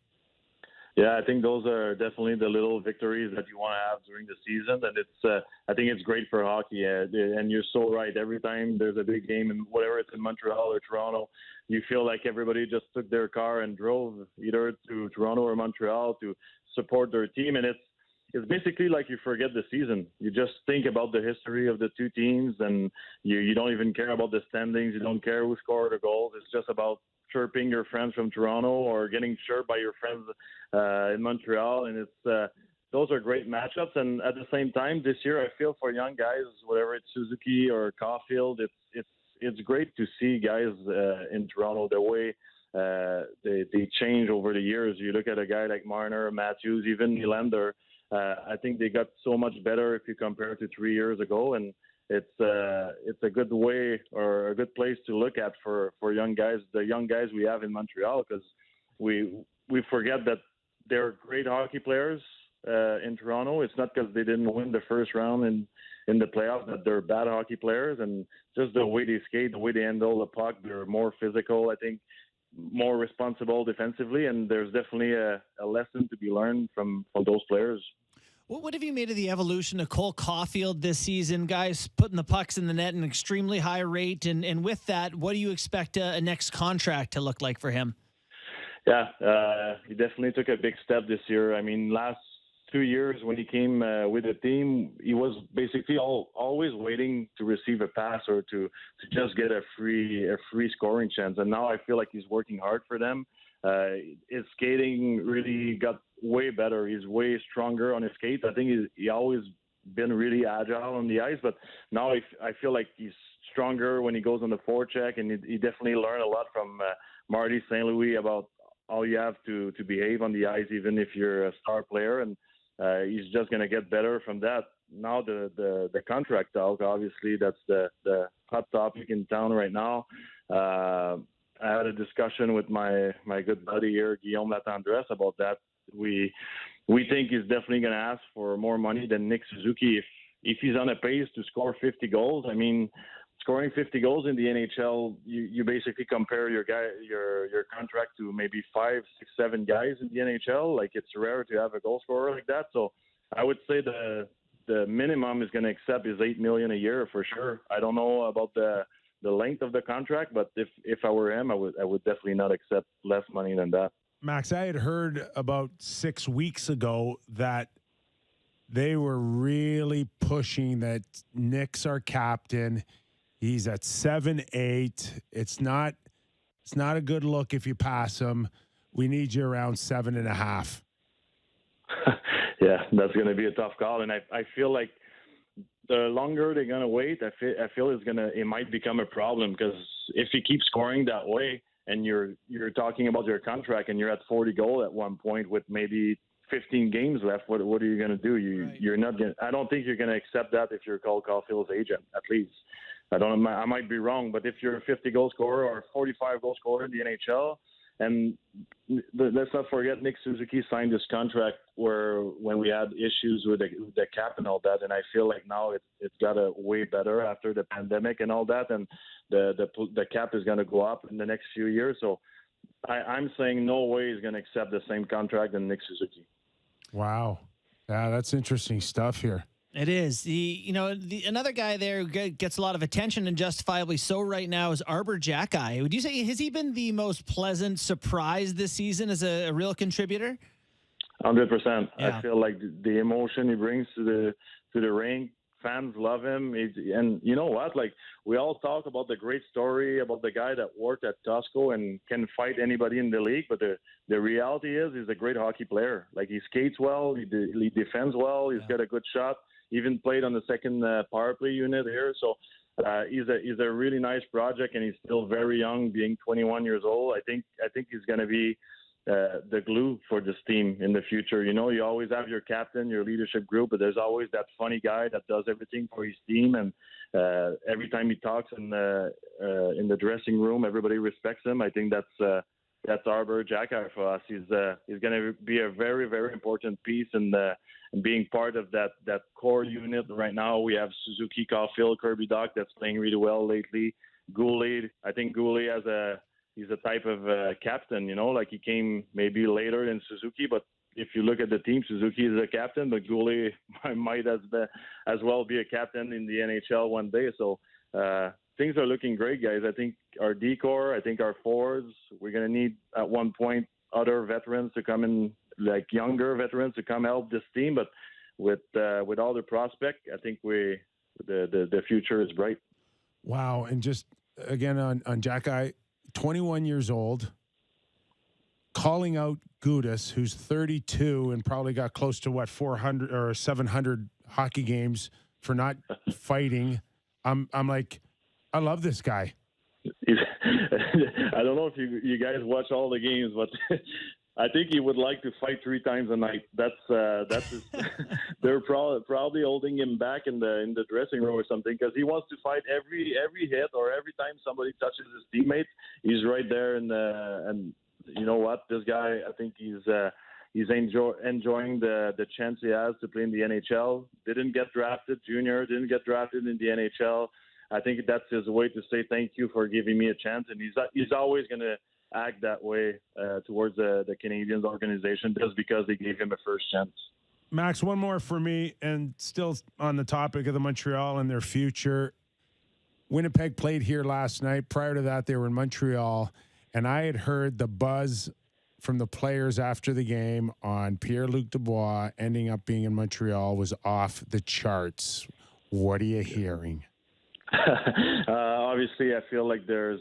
K: Yeah, I think those are definitely the little victories that you want to have during the season, and it's I think it's great for hockey. And you're so right. Every time there's a big game, and whether it's in Montreal or Toronto, you feel like everybody just took their car and drove either to Toronto or Montreal to support their team, and it's basically like you forget the season. You just think about the history of the two teams, and you don't even care about the standings. You don't care who scored the goals. It's just about chirping your friends from Toronto or getting chirped by your friends in Montreal, and it's those are great matchups. And at the same time, this year I feel for young guys, whether it's Suzuki or Caulfield, it's great to see guys in Toronto the way they change over the years. You look at a guy like Marner, Matthews, even Nylander. I think they got so much better if you compare to 3 years ago, and it's a good way or a good place to look at for young guys, the young guys we have in Montreal, because we forget that they're great hockey players in Toronto. It's not because they didn't win the first round in the playoffs that they're bad hockey players, and just the way they skate, the way they handle the puck, they're more physical, I think, more responsible defensively, and there's definitely a lesson to be learned from those players.
C: What have you made of the evolution of Cole Caulfield this season? Guys putting the pucks in the net at an extremely high rate. And with that, what do you expect a next contract to look like for him?
K: Yeah, he definitely took a big step this year. I mean, last 2 years when he came with the team, he was basically always waiting to receive a pass or to just get a free scoring chance. And now I feel like he's working hard for them. His skating really got way better. He's way stronger on his skates. I think he always been really agile on the ice, but now I feel like he's stronger when he goes on the forecheck, and he definitely learned a lot from Marty St. Louis about how you have to behave on the ice, even if you're a star player, and he's just going to get better from that. Now the contract talk, obviously, that's the hot topic in town right now. I had a discussion with my good buddy here, Guillaume Latendresse, about that. We think he's definitely going to ask for more money than Nick Suzuki if he's on a pace to score 50 goals. I mean, scoring 50 goals in the NHL, you basically compare your contract to maybe 5, 6, 7 guys in the NHL. Like, it's rare to have a goal scorer like that. So I would say the minimum is going to accept is $8 million a year for sure. I don't know about the length of the contract, but if I were him, I would definitely not accept less money than that.
B: Max, I had heard about 6 weeks ago that they were really pushing that Nick's our captain. He's at 7-8. It's not a good look if you pass him. We need you around 7.5.
K: Yeah, that's going to be a tough call, and I feel like the longer they're going to wait, I feel it might become a problem, because if he keeps scoring that way, and you're talking about your contract, and you're at 40 goals at one point with maybe 15 games left. What are you going to do? You're not going. I don't think you're going to accept that if you're Cole Caulfield's agent. At least I don't. I might be wrong, but if you're a 50 goal scorer or a 45 goal scorer in the NHL, and let's not forget Nick Suzuki signed this contract when we had issues with the cap and all that, and I feel like now it's got way better after the pandemic and all that, and the cap is going to go up in the next few years. So I'm saying no way he's going to accept the same contract than Nick Suzuki.
B: Wow. Yeah, that's interesting stuff here.
C: It is. Another guy there who gets a lot of attention, and justifiably so right now, is Arbor Jackeye. Would you say, has he been the most pleasant surprise this season as a real contributor?
K: 100%.
C: Yeah.
K: I feel like the emotion he brings to the rink, fans love him. And you know what? Like, we all talk about the great story about the guy that worked at Costco and can fight anybody in the league, but the reality is he's a great hockey player. Like, he skates well, he defends well, he's got a good shot. Even played on the second power play unit here. So he's a really nice project, and he's still very young, being 21 years old. I think he's going to be the glue for this team in the future. You know, you always have your captain, your leadership group, but there's always that funny guy that does everything for his team. And every time he talks in the dressing room, everybody respects him. I think that's Arbor Jackeye for us. He's going to be a very, very important piece in being part of that core unit. Right now we have Suzuki, Caulfield, Kirby Dach that's playing really well lately. Goulet, I think Goulet he's a type of captain, you know, like he came maybe later than Suzuki, but if you look at the team, Suzuki is a captain, but Goulet might as well be a captain in the NHL one day. So things are looking great, guys. I think our decor, I think our forwards, we're going to need at one point other veterans to come in, like younger veterans to come help this team. But with all the prospect, I think the future is bright.
B: Wow. And just again on Jackeye, 21 years old, calling out Gudas, who's 32 and probably got close to 400 or 700 hockey games for not fighting. I'm like, I love this guy.
K: I don't know if you guys watch all the games, but I think he would like to fight 3 times a night. That's his, they're probably holding him back in the dressing room or something, because he wants to fight every hit or every time somebody touches his teammate. He's right there, and you know what? This guy, I think he's enjoying the chance he has to play in the NHL. Didn't get drafted, junior, didn't get drafted in the NHL. I think that's his way to say thank you for giving me a chance, and he's always going to act that way towards the Canadiens organization just because they gave him a first chance.
B: Max, one more for me, and still on the topic of the Montreal and their future. Winnipeg played here last night. Prior to that, they were in Montreal, and I had heard the buzz from the players after the game on Pierre-Luc Dubois ending up being in Montreal was off the charts. What are you hearing?
K: Obviously, I feel like there's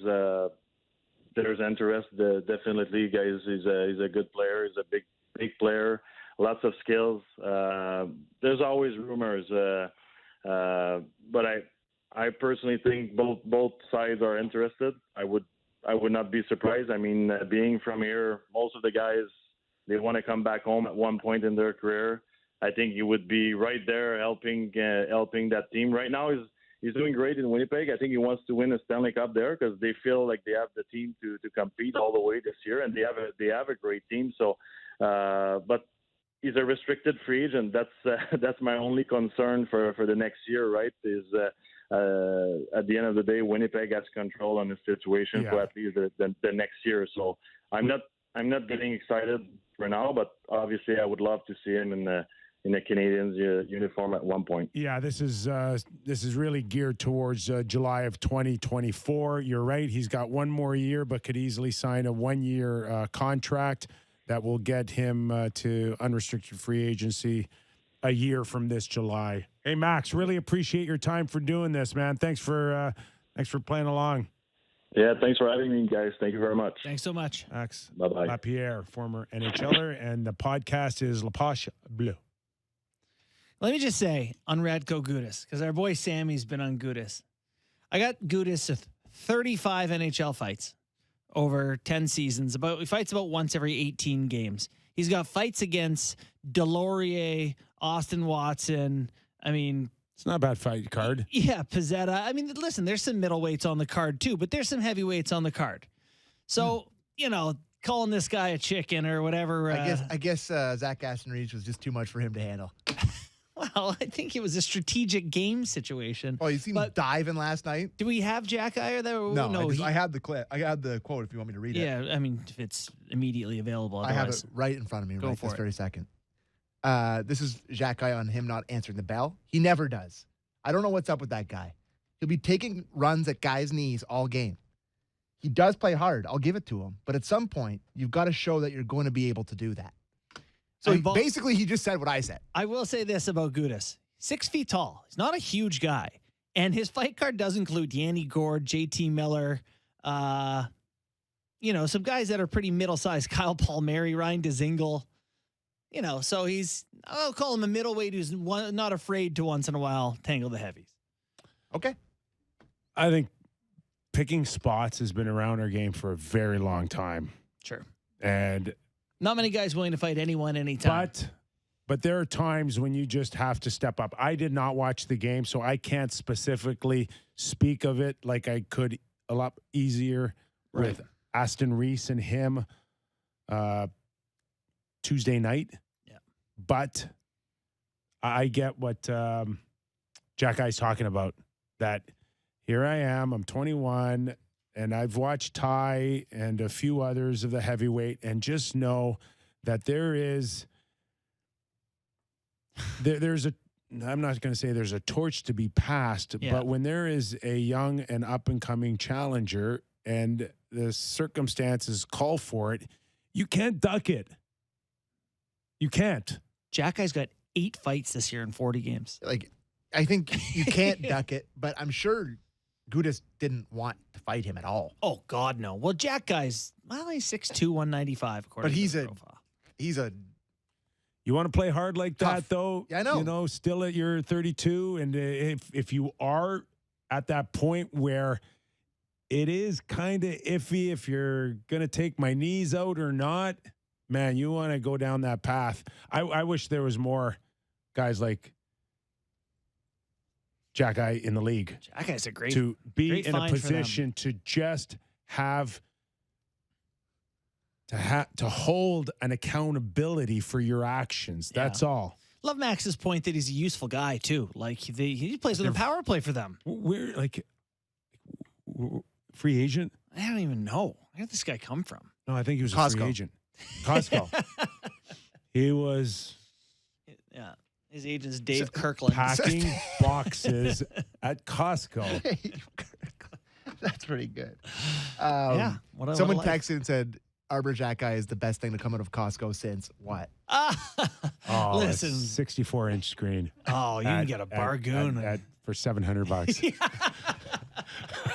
K: interest. Definitely, guys. He's a good player. He's a big player. Lots of skills. There's always rumors, but I personally think both sides are interested. I would not be surprised. I mean, being from here, most of the guys, they want to come back home at one point in their career. I think you would be right there helping that team. Right now, he's doing great in Winnipeg. I think he wants to win a Stanley Cup there because they feel like they have the team to compete all the way this year, and they have a great team. So, but he's a restricted free agent. That's my only concern for the next year. Right? Is at the end of the day, Winnipeg has control on the situation for at least the next year. So I'm not getting excited for now, but obviously I would love to see him in the Canadiens uniform at one point.
B: Yeah, this is really geared towards July of 2024. You're right. He's got one more year, but could easily sign a 1-year contract that will get him to unrestricted free agency a year from this July. Hey, Max, really appreciate your time for doing this, man. Thanks for playing along.
K: Yeah, thanks for having me, guys. Thank you very much.
C: Thanks so much.
B: Max
K: Bye-bye.
B: Lapierre, former NHLer, and the podcast is La Poche Bleue.
C: Let me just say on Radko Gudas, because our boy Sammy's been on Gudas. I got Gudas 35 NHL fights over 10 seasons. He fights about once every 18 games. He's got fights against Delorier, Austin Watson. I mean,
B: it's not a bad fight card.
C: Yeah, Pizzetta. I mean, listen, there's some middleweights on the card too, but there's some heavyweights on the card. So, calling this guy a chicken or whatever.
D: I guess Zach Aston Reed was just too much for him to handle.
C: Well, I think it was a strategic game situation.
D: Oh, you seen him diving last night?
C: Do we have Jack Iyer there?
D: No, I had the clip. I had the quote if you want me to read it.
C: Yeah, I mean, if it's immediately available.
D: I have it right in front of me right this very second. This is Jack Iyer on him not answering the bell. He never does. I don't know what's up with that guy. He'll be taking runs at guys' knees all game. He does play hard. I'll give it to him. But at some point, you've got to show that you're going to be able to do that. So basically, he just said what I said.
C: I will say this about Gudas. 6 feet tall. He's not a huge guy. And his fight card does include Yanni Gord, JT Miller, some guys that are pretty middle-sized. Kyle Palmieri, Ryan Dzingel. So I'll call him a middleweight who's not afraid to once in a while tangle the heavies.
D: Okay.
B: I think picking spots has been around our game for a very long time.
C: Sure.
B: And
C: not many guys willing to fight anyone anytime.
B: But there are times when you just have to step up. I did not watch the game, so I can't specifically speak of it like I could a lot easier with Aston Reese and him Tuesday night.
C: Yeah.
B: But I get what Jack I's talking about, that here I am, I'm 21, and I've watched Ty and a few others of the heavyweight, and just know that there's I'm not going to say there's a torch to be passed, but when there is a young and up-and-coming challenger and the circumstances call for it, you can't duck it. You can't.
C: Jack Guy's got 8 fights this year in 40 games.
D: I think you can't duck it, but I'm sure Gudas didn't want to fight him at all.
C: Oh, God, no. Well, Jack Guy's, he's 6'2", 195, according to the profile.
B: You want to play hard like that, though?
D: Yeah, I know.
B: Still at your 32, and if you are at that point where it is kind of iffy if you're going to take my knees out or not, man, you want to go down that path. I wish there was more guys like Jack Guy in the league.
C: Jack Guy's a great
B: to be
C: great
B: in a position to just have to hold an accountability for your actions. That's all.
C: Love Max's point that he's a useful guy too. Like he plays with a power play for them.
B: We're free agent.
C: I don't even know. Where did this guy come from?
B: No, I think he was a free agent. Costco. He was.
C: Yeah. His agent's Dave Kirkland.
B: Packing boxes at Costco.
D: That's pretty good.
C: Someone
D: texted and said, Arbor Jack Guy is the best thing to come out of Costco since what?
C: Listen.
B: 64-inch screen.
C: Oh, you can get a bargain
B: for $700.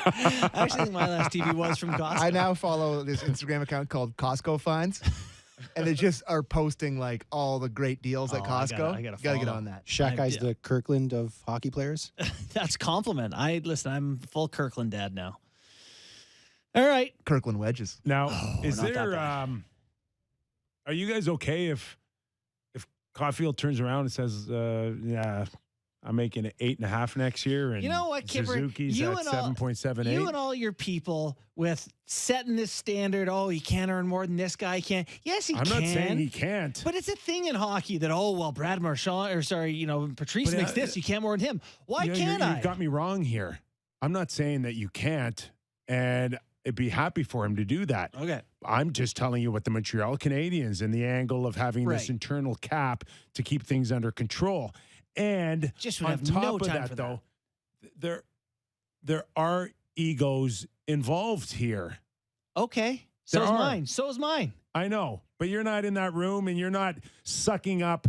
C: I actually think my last TV was from Costco.
D: I now follow this Instagram account called Costco Finds. And they just are posting like all the great deals at Costco.
C: I gotta
D: get on that.
H: Shaq Guy's the Kirkland of hockey players.
C: That's a compliment. I'm full Kirkland dad now. All right.
D: Kirkland wedges.
B: Now, is there are you guys okay if Caulfield turns around and says, I'm making it 8.5 next year, and
C: you know what, Kyper?
B: Suzuki's at 7.78.
C: You and all your people with setting this standard. Oh, he can't earn more than this guy can. Yes, he can.
B: I'm not saying he can't,
C: but it's a thing in hockey that Brad Marchand Patrice makes this. You can't more than him. Why can't I?
B: You got me wrong here. I'm not saying that you can't, and I'd be happy for him to do that.
C: Okay.
B: I'm just telling you what the Montreal Canadiens and the angle of having this internal cap to keep things under control. And
C: just
B: on top of that, though, there are egos involved here.
C: Okay. So is mine.
B: I know. But you're not in that room, and you're not sucking up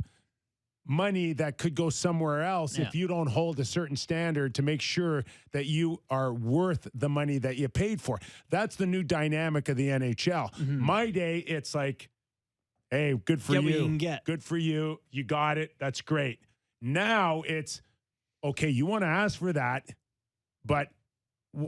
B: money that could go somewhere else if you don't hold a certain standard to make sure that you are worth the money that you paid for. That's the new dynamic of the NHL.
C: Mm-hmm.
B: My day, it's like, hey, good for you.
C: What you can get.
B: Good for you. You got it. That's great. Now it's, okay, you want to ask for that, but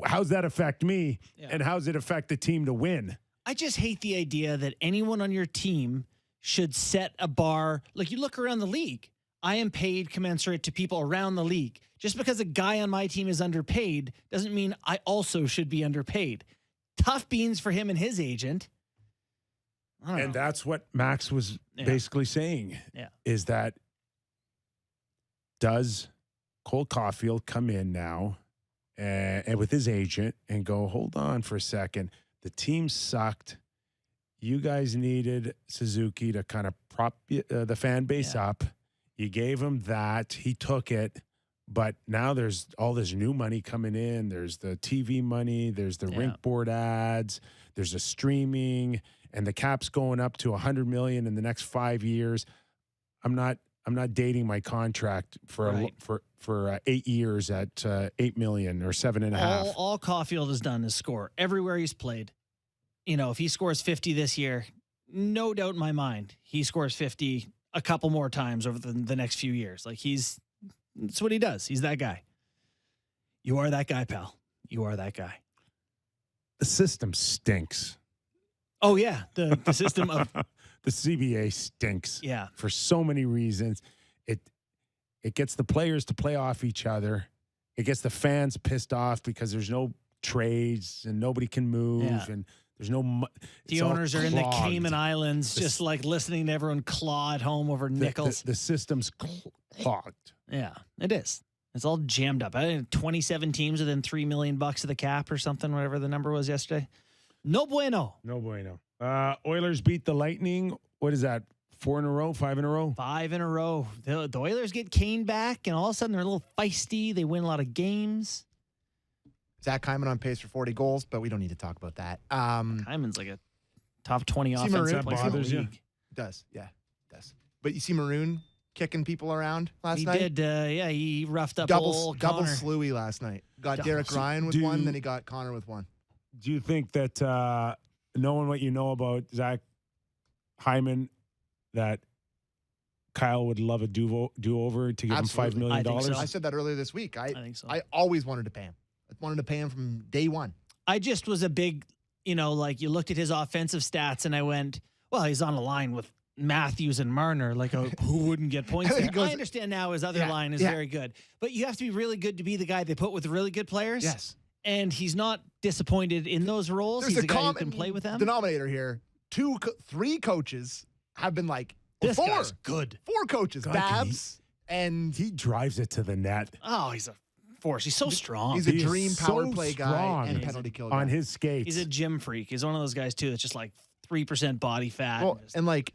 B: how's that affect me? Yeah. And how's it affect the team to win?
C: I just hate the idea that anyone on your team should set a bar. Like, you look around the league, I am paid commensurate to people around the league. Just because a guy on my team is underpaid doesn't mean I also should be underpaid. Tough beans for him and his agent.
B: And that's what Max was basically saying.
C: Yeah.
B: Is that does Cole Caulfield come in now and with his agent and go, hold on for a second. The team sucked. You guys needed Suzuki to kind of prop the fan base up. You gave him that. He took it. But now there's all this new money coming in. There's the TV money. There's the rink board ads. There's the streaming. And the cap's going up to $100 million in the next 5 years. I'm not dating my contract for 8 years at $8 million or $7.5.
C: All Caulfield has done is score everywhere he's played. You know, if he scores 50 this year, no doubt in my mind, he scores 50 a couple more times over the next few years. Like, that's what he does. He's that guy. You are that guy, pal. You are that guy.
B: The system stinks.
C: Oh, yeah. The system of
B: the CBA stinks.
C: Yeah.
B: For so many reasons. It gets the players to play off each other. It gets the fans pissed off because there's no trades and nobody can move and there's no
C: the owners are in the Cayman Islands just like listening to everyone claw at home over nickels.
B: The system's clogged.
C: Yeah, it is. It's all jammed up. I think 27 teams within $3 million of the cap or something, whatever the number was yesterday. No bueno.
B: No bueno. Oilers beat the Lightning. What is that? 4 in a row? 5 in a row?
C: 5 in a row. The Oilers get Kane back, and all of a sudden they're a little feisty. They win a lot of games.
D: Zach Hyman on pace for 40 goals, but we don't need to talk about that.
C: Hyman's like a top 20 offensive player in the league.
D: It does, yeah, it does. But you see Maroon kicking people around last night?
C: He did, he roughed up
D: double
C: Connor.
D: Slewy last night. Got Derek Ryan with one, then he got Connor with one.
B: Do you think that knowing what you know about Zach Hyman, that Kyle would love a do-over to give him $5 million?
C: So.
D: I said that earlier this week. I
C: think so.
D: I always wanted to pay him. I wanted to pay him from day one.
C: I just was a big, you looked at his offensive stats and I went, well, he's on a line with Matthews and Marner. Like, who wouldn't get points there? I understand now his other line is very good. But you have to be really good to be the guy they put with really good players.
D: Yes.
C: And he's not disappointed in those roles. He's a guy who can play with them.
D: Denominator here. 3 coaches have been like,
C: this
D: 4.
C: guy's good.
D: 4 coaches.
B: God,
D: Babs. And
B: he drives it to the net.
C: Oh, he's a force. He's so strong.
D: He's a dream power play guy and penalty kill guy.
B: On his skates.
C: He's a gym freak. He's one of those guys, too, that's just like 3% body fat.
D: Well, and like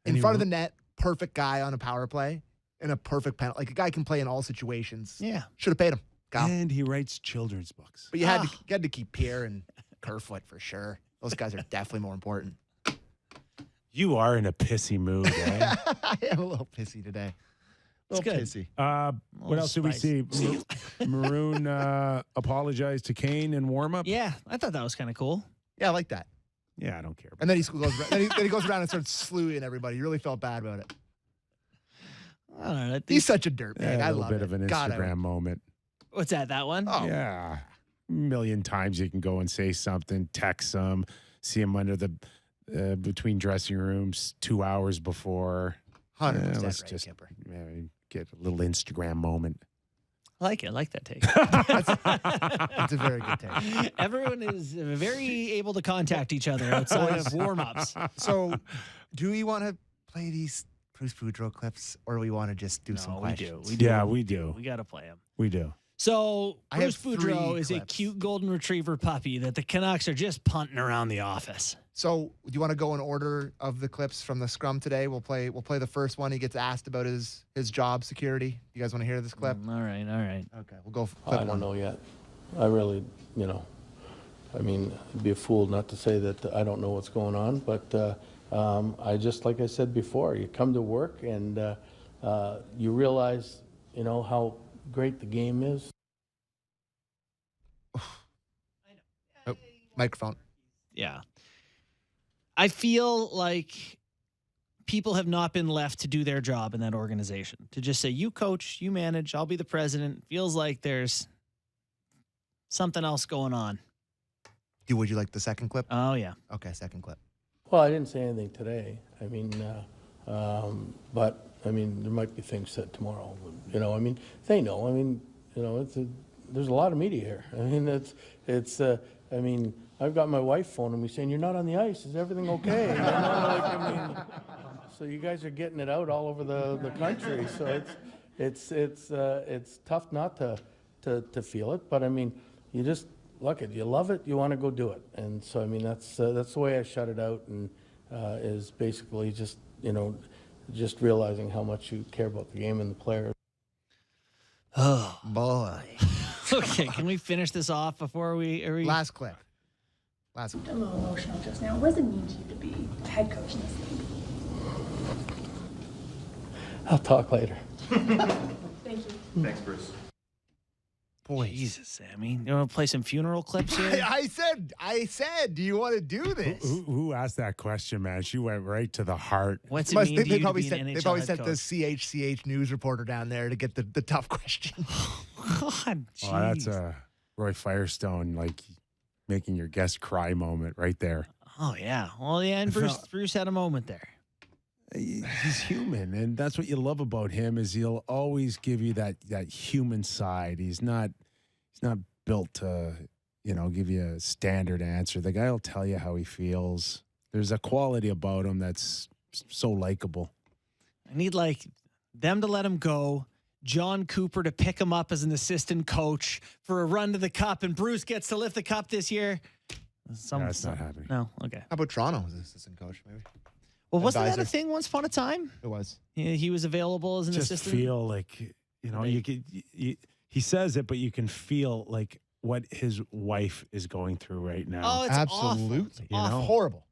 D: in front of the net, perfect guy on a power play and a perfect penalty. Like, a guy can play in all situations.
C: Yeah.
D: Should have paid him.
B: And he writes children's books.
D: But you had to keep Pierre and Kerfoot for sure. Those guys are definitely more important.
B: You are in a pissy mood, eh?
D: I am a little pissy today. A little pissy.
B: What else did we see? Maroon apologized to Kane in warm-up?
C: Yeah, I thought that was kind of cool.
D: Yeah, I like that.
B: Yeah, I don't care.
D: And then he goes around and starts slewing everybody. He really felt bad about it.
C: I don't know.
D: He's such a dirtbag. I love it.
B: A little bit of an Instagram moment.
C: What's that one?
D: Oh.
B: Yeah. A million times you can go and say something, text them, see him under the between dressing rooms 2 hours before.
D: 100%
B: let's
D: right,
B: just
D: Kipper.
B: Get a little Instagram moment.
C: I like it. I like that take.
D: That's a very good take.
C: Everyone is very able to contact each other outside of warm-ups.
D: So, do we want to play these Bruce Boudreau clips, or do we want to just do some questions?
C: We do.
B: Yeah, we do.
C: We got to play them.
B: We do.
C: So, Bruce
D: have 3
C: Boudreau is a
D: clips.
C: cute golden retriever puppy that the Canucks are just punting around the office.
D: So, do you want to go in order of the clips from the scrum today? We'll play the first one. He gets asked about his job security. You guys want to hear this clip?
C: All right.
D: Okay, we'll go. Clip
L: I don't
D: one.
L: know yet. I really, I mean, I'd be a fool not to say that I don't know what's going on. But I just, like I said before, you come to work and you realize, how great the game is.
D: Oh, microphone.
C: Yeah. I feel like people have not been left to do their job in that organization. To just say, you coach, you manage, I'll be the president. Feels like there's something else going on.
D: Would you like the second clip?
C: Oh, yeah.
D: Okay, second clip.
L: Well, I didn't say anything today. I mean, but I mean, there might be things said tomorrow. You know, I mean, they know. I mean, you know, there's a lot of media here. I mean, I mean, I've got my wife phoning me saying, "You're not on the ice. Is everything okay?" You know, like, I mean, so you guys are getting it out all over the country. So it's tough not to feel it. But I mean, you just look it. You love it. You want to go do it. And so I mean, that's the way I shut it out. And is basically just, you know, just realizing how much you care about the game and the players.
C: Oh
D: boy.
C: Okay, can we finish this off before we?
D: Last clip.
M: A little emotional just now. What does it mean to you to be a head coach in this league?
L: I'll talk later.
M: Thank you.
N: Thanks, Bruce.
C: Boy, Jesus, Sammy. You want to play some funeral clips here?
D: I said, do you want to do this?
B: Who asked that question, man? She went right to the heart.
C: What's it mean to you to be an
D: They
C: NHL
D: probably
C: head
D: sent
C: coach?
D: the CHCH news reporter down there to get the tough question.
C: God,
B: Oh, that's a Roy Firestone, like, making your guest cry moment right there.
C: Oh, yeah. Well, yeah, and Bruce had a moment there.
B: He's human, and that's what you love about him is he'll always give you that human side. He's not built to, you know, give you a standard answer. The guy will tell you how he feels. There's a quality about him that's so likable.
C: I need like them to let him go, John Cooper to pick him up as an assistant coach for a run to the cup, and Bruce gets to lift the cup this year.
B: That's not happening.
C: No, okay.
D: How about Toronto as assistant coach, maybe?
C: Well, wasn't that a
D: Advisor.
C: thing once upon a time?
D: It was.
C: He was available as an
B: Just
C: assistant.
B: feel like, you know, he says it, but you can feel like what his wife is going through right now.
C: Oh, it's
D: Absolutely.
C: awful. It's
B: You know?
D: Horrible.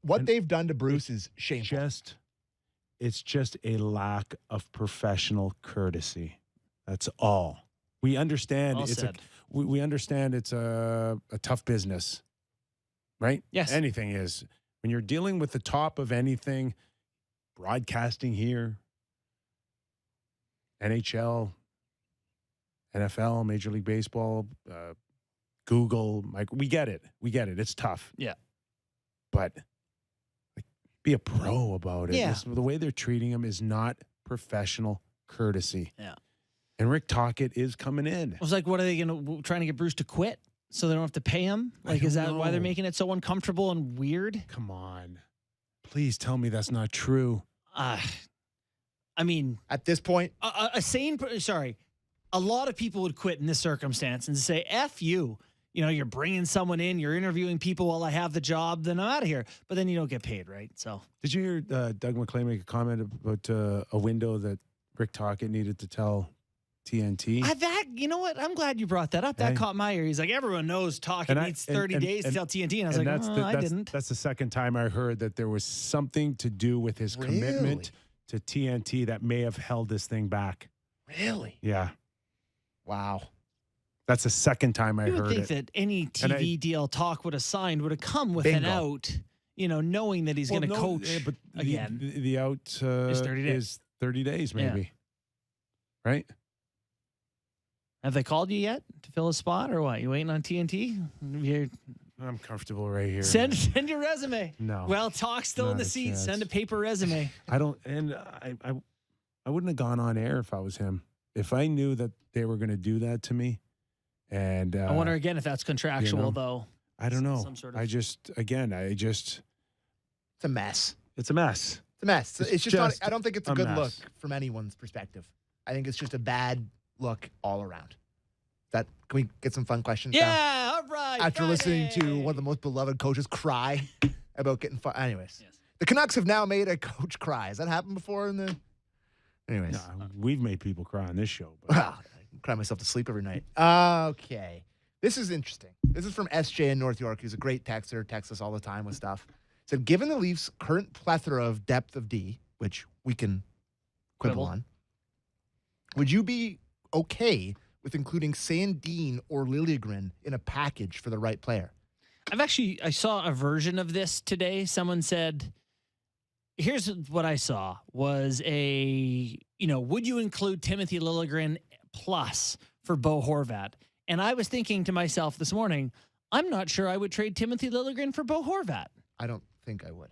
D: What
B: And
D: they've done to Bruce is shameful.
B: It's just a lack of professional courtesy. That's all. We understand
C: Well said.
B: we understand it's a tough business, right?
C: Yes.
B: Anything is. When you're dealing with the top of anything, broadcasting here, NHL, NFL, Major League Baseball, Google, we get it. We get it. It's tough.
C: Yeah.
B: But like, be a pro about it.
C: Yeah.
B: The way they're treating him is not professional courtesy.
C: Yeah.
B: And Rick Tocchet is coming in.
C: I was like, what are they trying to get Bruce to quit so they don't have to pay him? Like, is that why they're making it so uncomfortable and weird?
B: Come on. Please tell me that's not true.
C: I mean,
D: at this point,
C: a lot of people would quit in this circumstance and say, F you. You know, you're bringing someone in, you're interviewing people while I have the job, then I'm out of here. But then you don't get paid, right? So,
B: did you hear Doug McClain make a comment about a window that Rick Tocchet needed to tell TNT?
C: You know what? I'm glad you brought that up. That caught my ear. He's like, everyone knows Tocchet needs 30 days to tell TNT. And I was like, I didn't.
B: That's the second time I heard that there was something to do with his commitment to TNT that may have held this thing back.
D: Really?
B: Yeah.
D: Wow.
B: That's the second time I
C: You would
B: heard
C: think
B: it.
C: that any TV deal Talk would have signed would have come with an out, you know, knowing that he's going to coach
B: but
C: again.
B: The out
C: Is 30 days.
B: is 30 days, maybe. Right?
C: Have they called you yet to fill a spot or what? You waiting on TNT?
B: I'm comfortable right here.
C: Send your resume.
B: No.
C: Well, Talk's still in
B: Not
C: the
B: a
C: seat.
B: chance.
C: Send a paper resume.
B: I wouldn't have gone on air if I was him. If I knew that they were going to do that to me, and
C: I wonder again if that's contractual,
B: you know,
C: though.
B: I don't know.
C: Some sort of-
B: it's
D: a mess.
B: It's a mess.
D: It's a mess. It's just not.
B: just
D: I don't think it's a
B: a
D: good
B: mess.
D: look from anyone's perspective. I think it's just a bad look all around. Can we get some fun questions?
C: Yeah, all right.
D: After listening to one of the most beloved coaches cry about getting fun. Anyways, the Canucks have now made a coach cry. Has that happened before in the? Anyways,
B: No, we've made people cry on this show. But
D: well, I cry myself to sleep every night. Okay. This is interesting. This is from SJ in North York. He's a great texter, texts us all the time with stuff. Said, given the Leafs' current plethora of depth of D, which we can quibble on, would you be okay with including Sandin or Liljegren in a package for the right player?
C: I saw a version of this today. Someone said, here's what I saw was would you include Timothy Liljegren plus for Bo Horvat? And I was thinking to myself this morning, I'm not sure I would trade Timothy Liljegren for Bo Horvat.
D: I don't think I would.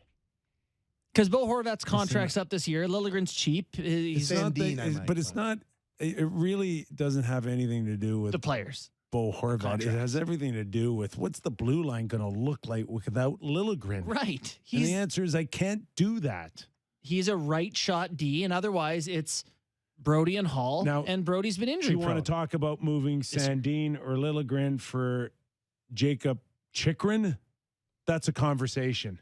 C: Because Bo Horvat's contract's up this year. Liljegren's cheap. He's
B: not
D: Sandin, I
B: the,
D: might,
B: but it's not. It really doesn't have anything to do with
C: the players.
B: Bo Horvat. It
C: Contracts.
B: has everything to do with what's the blue line going to look like without Liljegren.
C: Right.
B: And the answer is I can't do that.
C: He's a right shot D, and otherwise it's Brody and Hall.
B: Now,
C: and Brody's been injured.
B: Do you want to talk about moving Sandin or Liljegren for Jacob Chychrun? That's a conversation.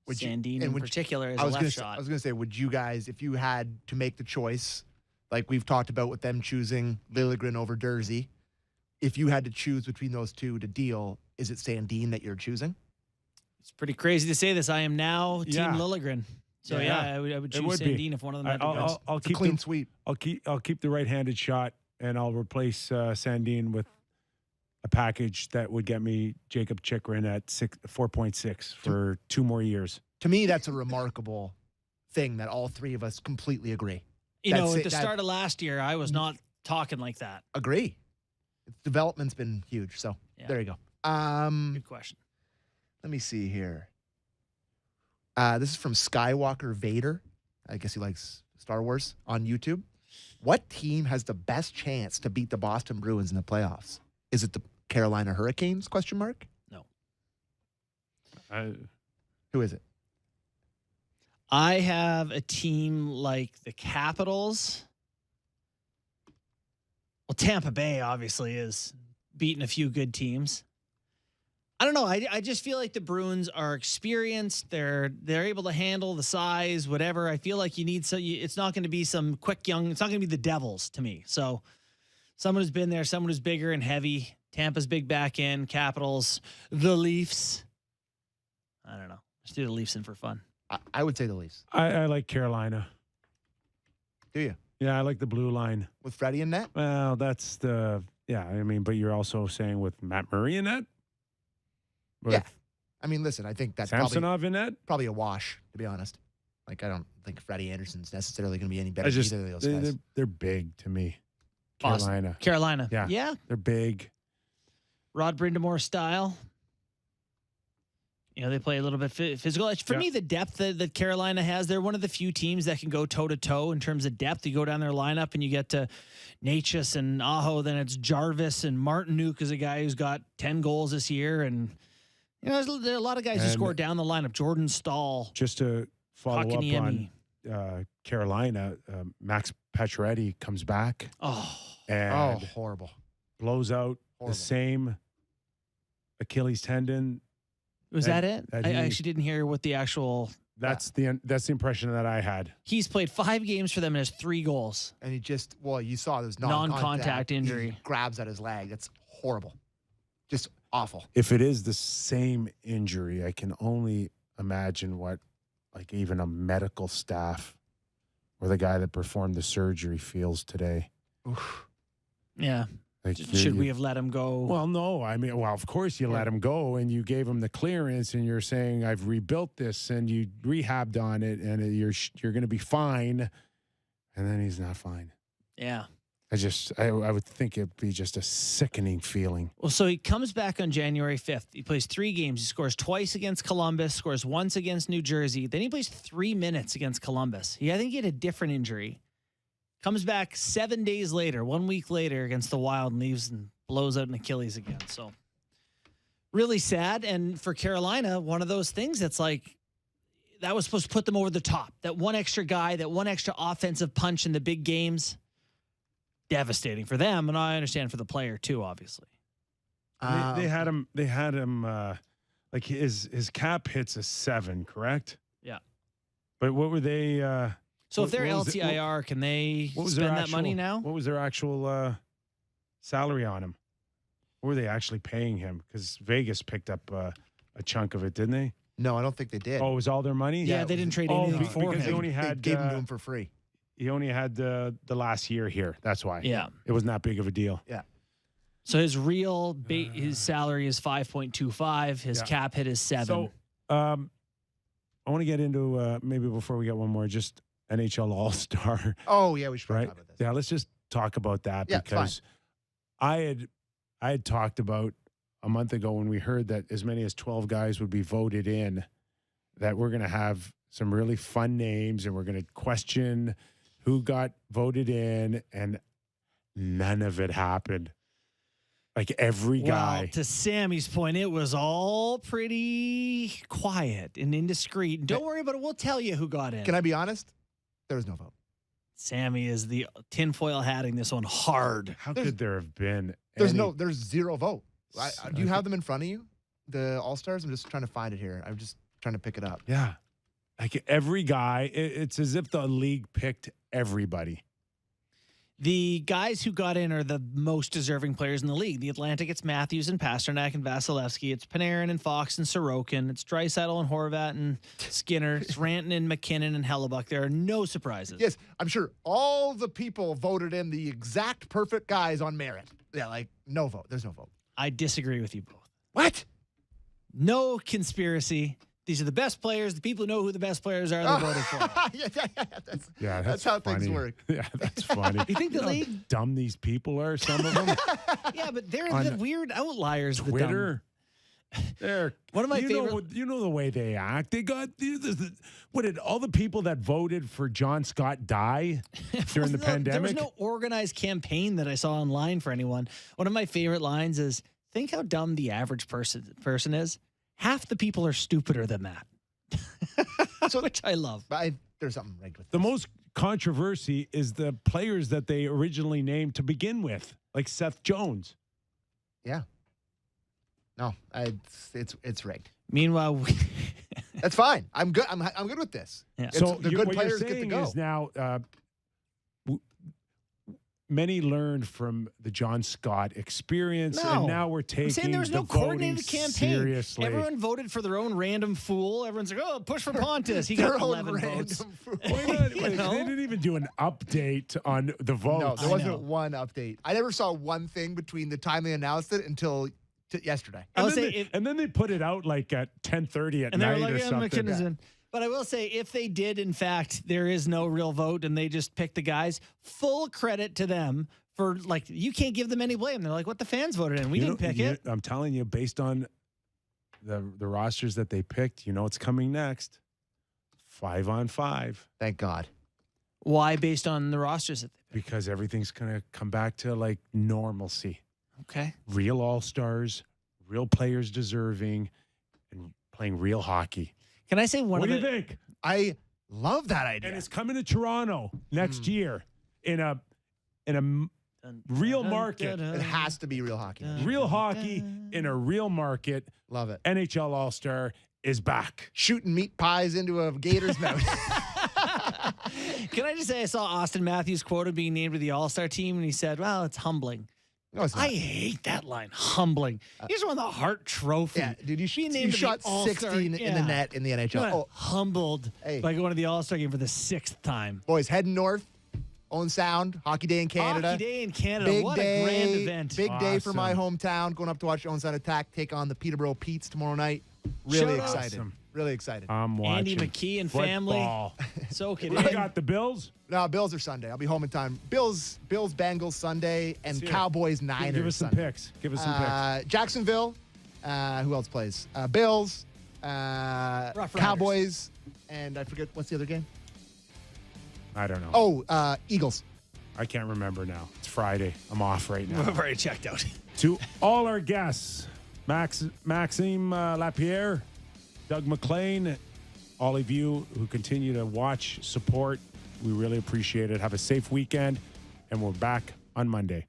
C: Sandin in particular is a left shot.
D: I was going to say, would you guys, if you had to make the choice, like we've talked about with them choosing Liljegren over Dursey, if you had to choose between those two to deal, is it Sandin that you're choosing?
C: It's pretty crazy to say this. I am now Team Liljegren. So I would choose Sandin if one of them had to go.
B: I'll keep
D: clean sweep.
B: I'll keep the right-handed shot, and I'll replace Sandin with a package that would get me Jacob Chychrun at 4.6 for 2 more years.
D: To me, that's a remarkable thing that all three of us completely agree.
C: At the start of last year, I was not talking like that.
D: Agree. Development's been huge. So there you go.
C: Good question.
D: Let me see here. This is from Skywalker Vader. I guess he likes Star Wars on YouTube. What team has the best chance to beat the Boston Bruins in the playoffs? Is it the Carolina Hurricanes? ?
C: No.
D: Who is it?
C: I have a team like the Capitals. Well, Tampa Bay obviously is beating a few good teams. I don't know. I just feel like the Bruins are experienced. They're able to handle the size, whatever. I feel like you need it's not going to be some quick young. It's not going to be the Devils to me. So someone who's been there, someone who's bigger and heavy. Tampa's big back end. Capitals, the Leafs. I don't know. Let's do the Leafs in for fun.
D: I would say the Leafs.
B: I like Carolina.
D: Do you?
B: Yeah, I like the blue line.
D: With Freddie in net?
B: Well, that's the but you're also saying with Matt Murray in net?
D: Yeah. I mean, listen, I think that's
B: Samsonov in net?
D: Probably a wash, to be honest. Like, I don't think Freddie Anderson's necessarily going to be any better than either of those guys.
B: They're big to me.
C: Carolina. Yeah.
B: They're big.
C: Rod Brindamore style. They play a little bit physical. For me, the depth that Carolina has, they're one of the few teams that can go toe-to-toe in terms of depth. You go down their lineup and you get to Natchez and Aho, then it's Jarvis and Martinook is a guy who's got 10 goals this year. And, there are a lot of guys who score down the lineup. Jordan Stahl.
B: Just to follow up on Carolina, Max Pacioretty comes back. And
D: horrible.
B: Blows out the same Achilles tendon.
C: Was that it? I actually didn't hear what the actual.
B: That's the impression that I had.
C: He's played 5 games for them and has 3 goals.
D: And he you saw there's
C: non-contact injury.
D: He grabs at his leg. That's horrible. Just awful.
B: If it is the same injury, I can only imagine what, like, even a medical staff or the guy that performed the surgery feels today.
D: Oof.
C: Yeah.
B: Like,
C: should we have let him go?
B: Well, no. I mean, of course you let him go and you gave him the clearance and you're saying, I've rebuilt this and you rehabbed on it and you're going to be fine. And then he's not fine.
C: Yeah.
B: I would think it'd be just a sickening feeling.
C: Well, so he comes back on January 5th. He plays 3 games. He scores twice against Columbus, scores once against New Jersey. Then he plays 3 minutes against Columbus. I think he had a different injury. Comes back 7 days later, 1 week later against the Wild and leaves and blows out an Achilles again. So really sad. And for Carolina, one of those things that's like, that was supposed to put them over the top. That one extra guy, that one extra offensive punch in the big games. Devastating for them. And I understand for the player too, obviously.
B: They had him like his cap hits a 7, correct?
C: Yeah.
B: But what were they
C: so if they're LTIR, can they spend that money now?
B: What was their actual salary on him? What were they actually paying him? Because Vegas picked up a chunk of it, didn't they?
D: No, I don't think they did.
B: Oh, it was all their money?
C: Yeah, they didn't trade anything for
B: because
C: him.
B: They only had,
D: they gave him to him for free.
B: He only had the last year here. That's why.
C: Yeah.
B: It wasn't that big of a deal.
D: Yeah.
C: So his real his salary is 5.25. His cap hit is 7.
B: So I want to get into maybe before we get one more, just NHL All-Star.
D: Oh, yeah, we should talk about this.
B: Yeah, let's just talk about that because I had talked about a month ago when we heard that as many as 12 guys would be voted in that we're going to have some really fun names and we're going to question who got voted in, and none of it happened. Like every guy.
C: Well, to Sammy's point, it was all pretty quiet and indiscreet. Don't worry about it. We'll tell you who got in.
D: Can I be honest? There was no vote.
C: Sammy is the tinfoil hatting this one hard.
B: How could there have been?
D: There's zero vote. Do you have them in front of you? The All-Stars? I'm just trying to find it here. I'm just trying to pick it up.
B: Yeah. Like every guy, it's as if the league picked everybody.
C: The guys who got in are the most deserving players in the league. The Atlantic, it's Matthews and Pasternak and Vasilevsky. It's Panarin and Fox and Sorokin. It's Draisaitl and Horvat and Skinner. It's Rantanen and McKinnon and Hellebuck. There are no surprises.
D: Yes, I'm sure all the people voted in the exact perfect guys on merit. Yeah, like no vote. There's no vote.
C: I disagree with you both.
D: What?
C: No conspiracy. These are the best players. The people who know who the best players are, they voted for.
D: That's how
B: funny.
D: things work.
B: Yeah, that's funny.
C: You think the
B: how
C: league?
B: dumb these people are, some of them.
C: Yeah, but they're
B: On
C: the weird outliers.
B: Twitter. They're
C: one of my favorite.
B: You know the way they act. They got what did all the people that voted for John Scott die during the pandemic?
C: There was no organized campaign that I saw online for anyone. One of my favorite lines is, "Think how dumb the average person is. Half the people are stupider than that." So, which I love.
D: There's something rigged with
B: the most controversy is the players that they originally named to begin with, like Seth Jones.
D: Yeah. No, it's rigged.
C: Meanwhile,
D: that's fine. I'm good. I'm good with this.
C: Yeah.
D: So the good players get to go.
B: Is now many learned from the John Scott experience, and now we're taking.
C: I'm saying there was no coordinated campaign.
B: Seriously.
C: Everyone voted for their own random fool. Everyone's like, "Oh, push for Pontus." He got 11 votes.
B: They didn't even do an update on the votes.
D: No, there wasn't one update. I never saw one thing between the time they announced it until yesterday.
B: And then they put it out like at 10:30 at night or something.
C: Yeah. But I will say, if they did, in fact, there is no real vote and they just picked the guys, full credit to them for, like, you can't give them any blame. They're like, what the fans voted in. We didn't pick it.
B: I'm telling you, based on the rosters that they picked, it's coming next. 5-on-5.
D: Thank God.
C: Why based on the rosters that they picked?
B: Because everything's going to come back to, like, normalcy.
C: Okay.
B: Real all-stars, real players deserving, and playing real hockey.
C: Can I say
B: what do you think?
D: I love that idea.
B: And it's coming to Toronto next year in a real market.
D: It has to be real hockey.
B: Real hockey in a real market.
D: Love it.
B: NHL All-Star is back.
D: Shooting meat pies into a gator's mouth.
C: Can I just say I saw Austin Matthews quoted being named to the All-Star team, and he said, well, it's humbling.
D: No, it's not.
C: I hate that line. Humbling. He's won the Hart Trophy.
D: Yeah, dude, you shot 16 in the net in the NHL.
C: Humbled by going to the All-Star game for the 6th time.
D: Boys, heading north. Owen Sound, Hockey Day in Canada.
C: Hockey Day in Canada. What a grand event.
D: Big day for my hometown. Going up to watch Owen Sound Attack take on the Peterborough Petes tomorrow night. Really excited.
B: Awesome.
D: Really excited.
B: I'm watching.
C: Andy McKee and family. Soak it in.
B: We got the Bills?
D: No, Bills are Sunday. I'll be home in time. Bills, Bengals Sunday, and Cowboys Niners.
B: Give us some picks.
D: Jacksonville. Who else plays? Bills, Cowboys, and I forget what's the other game.
B: I don't know.
D: Oh, Eagles.
B: I can't remember now. It's Friday. I'm off right now.
C: I've already checked out.
B: To all our guests, Maxime Lapierre, Doug McLean, all of you who continue to watch, support, we really appreciate it. Have a safe weekend, and we're back on Monday.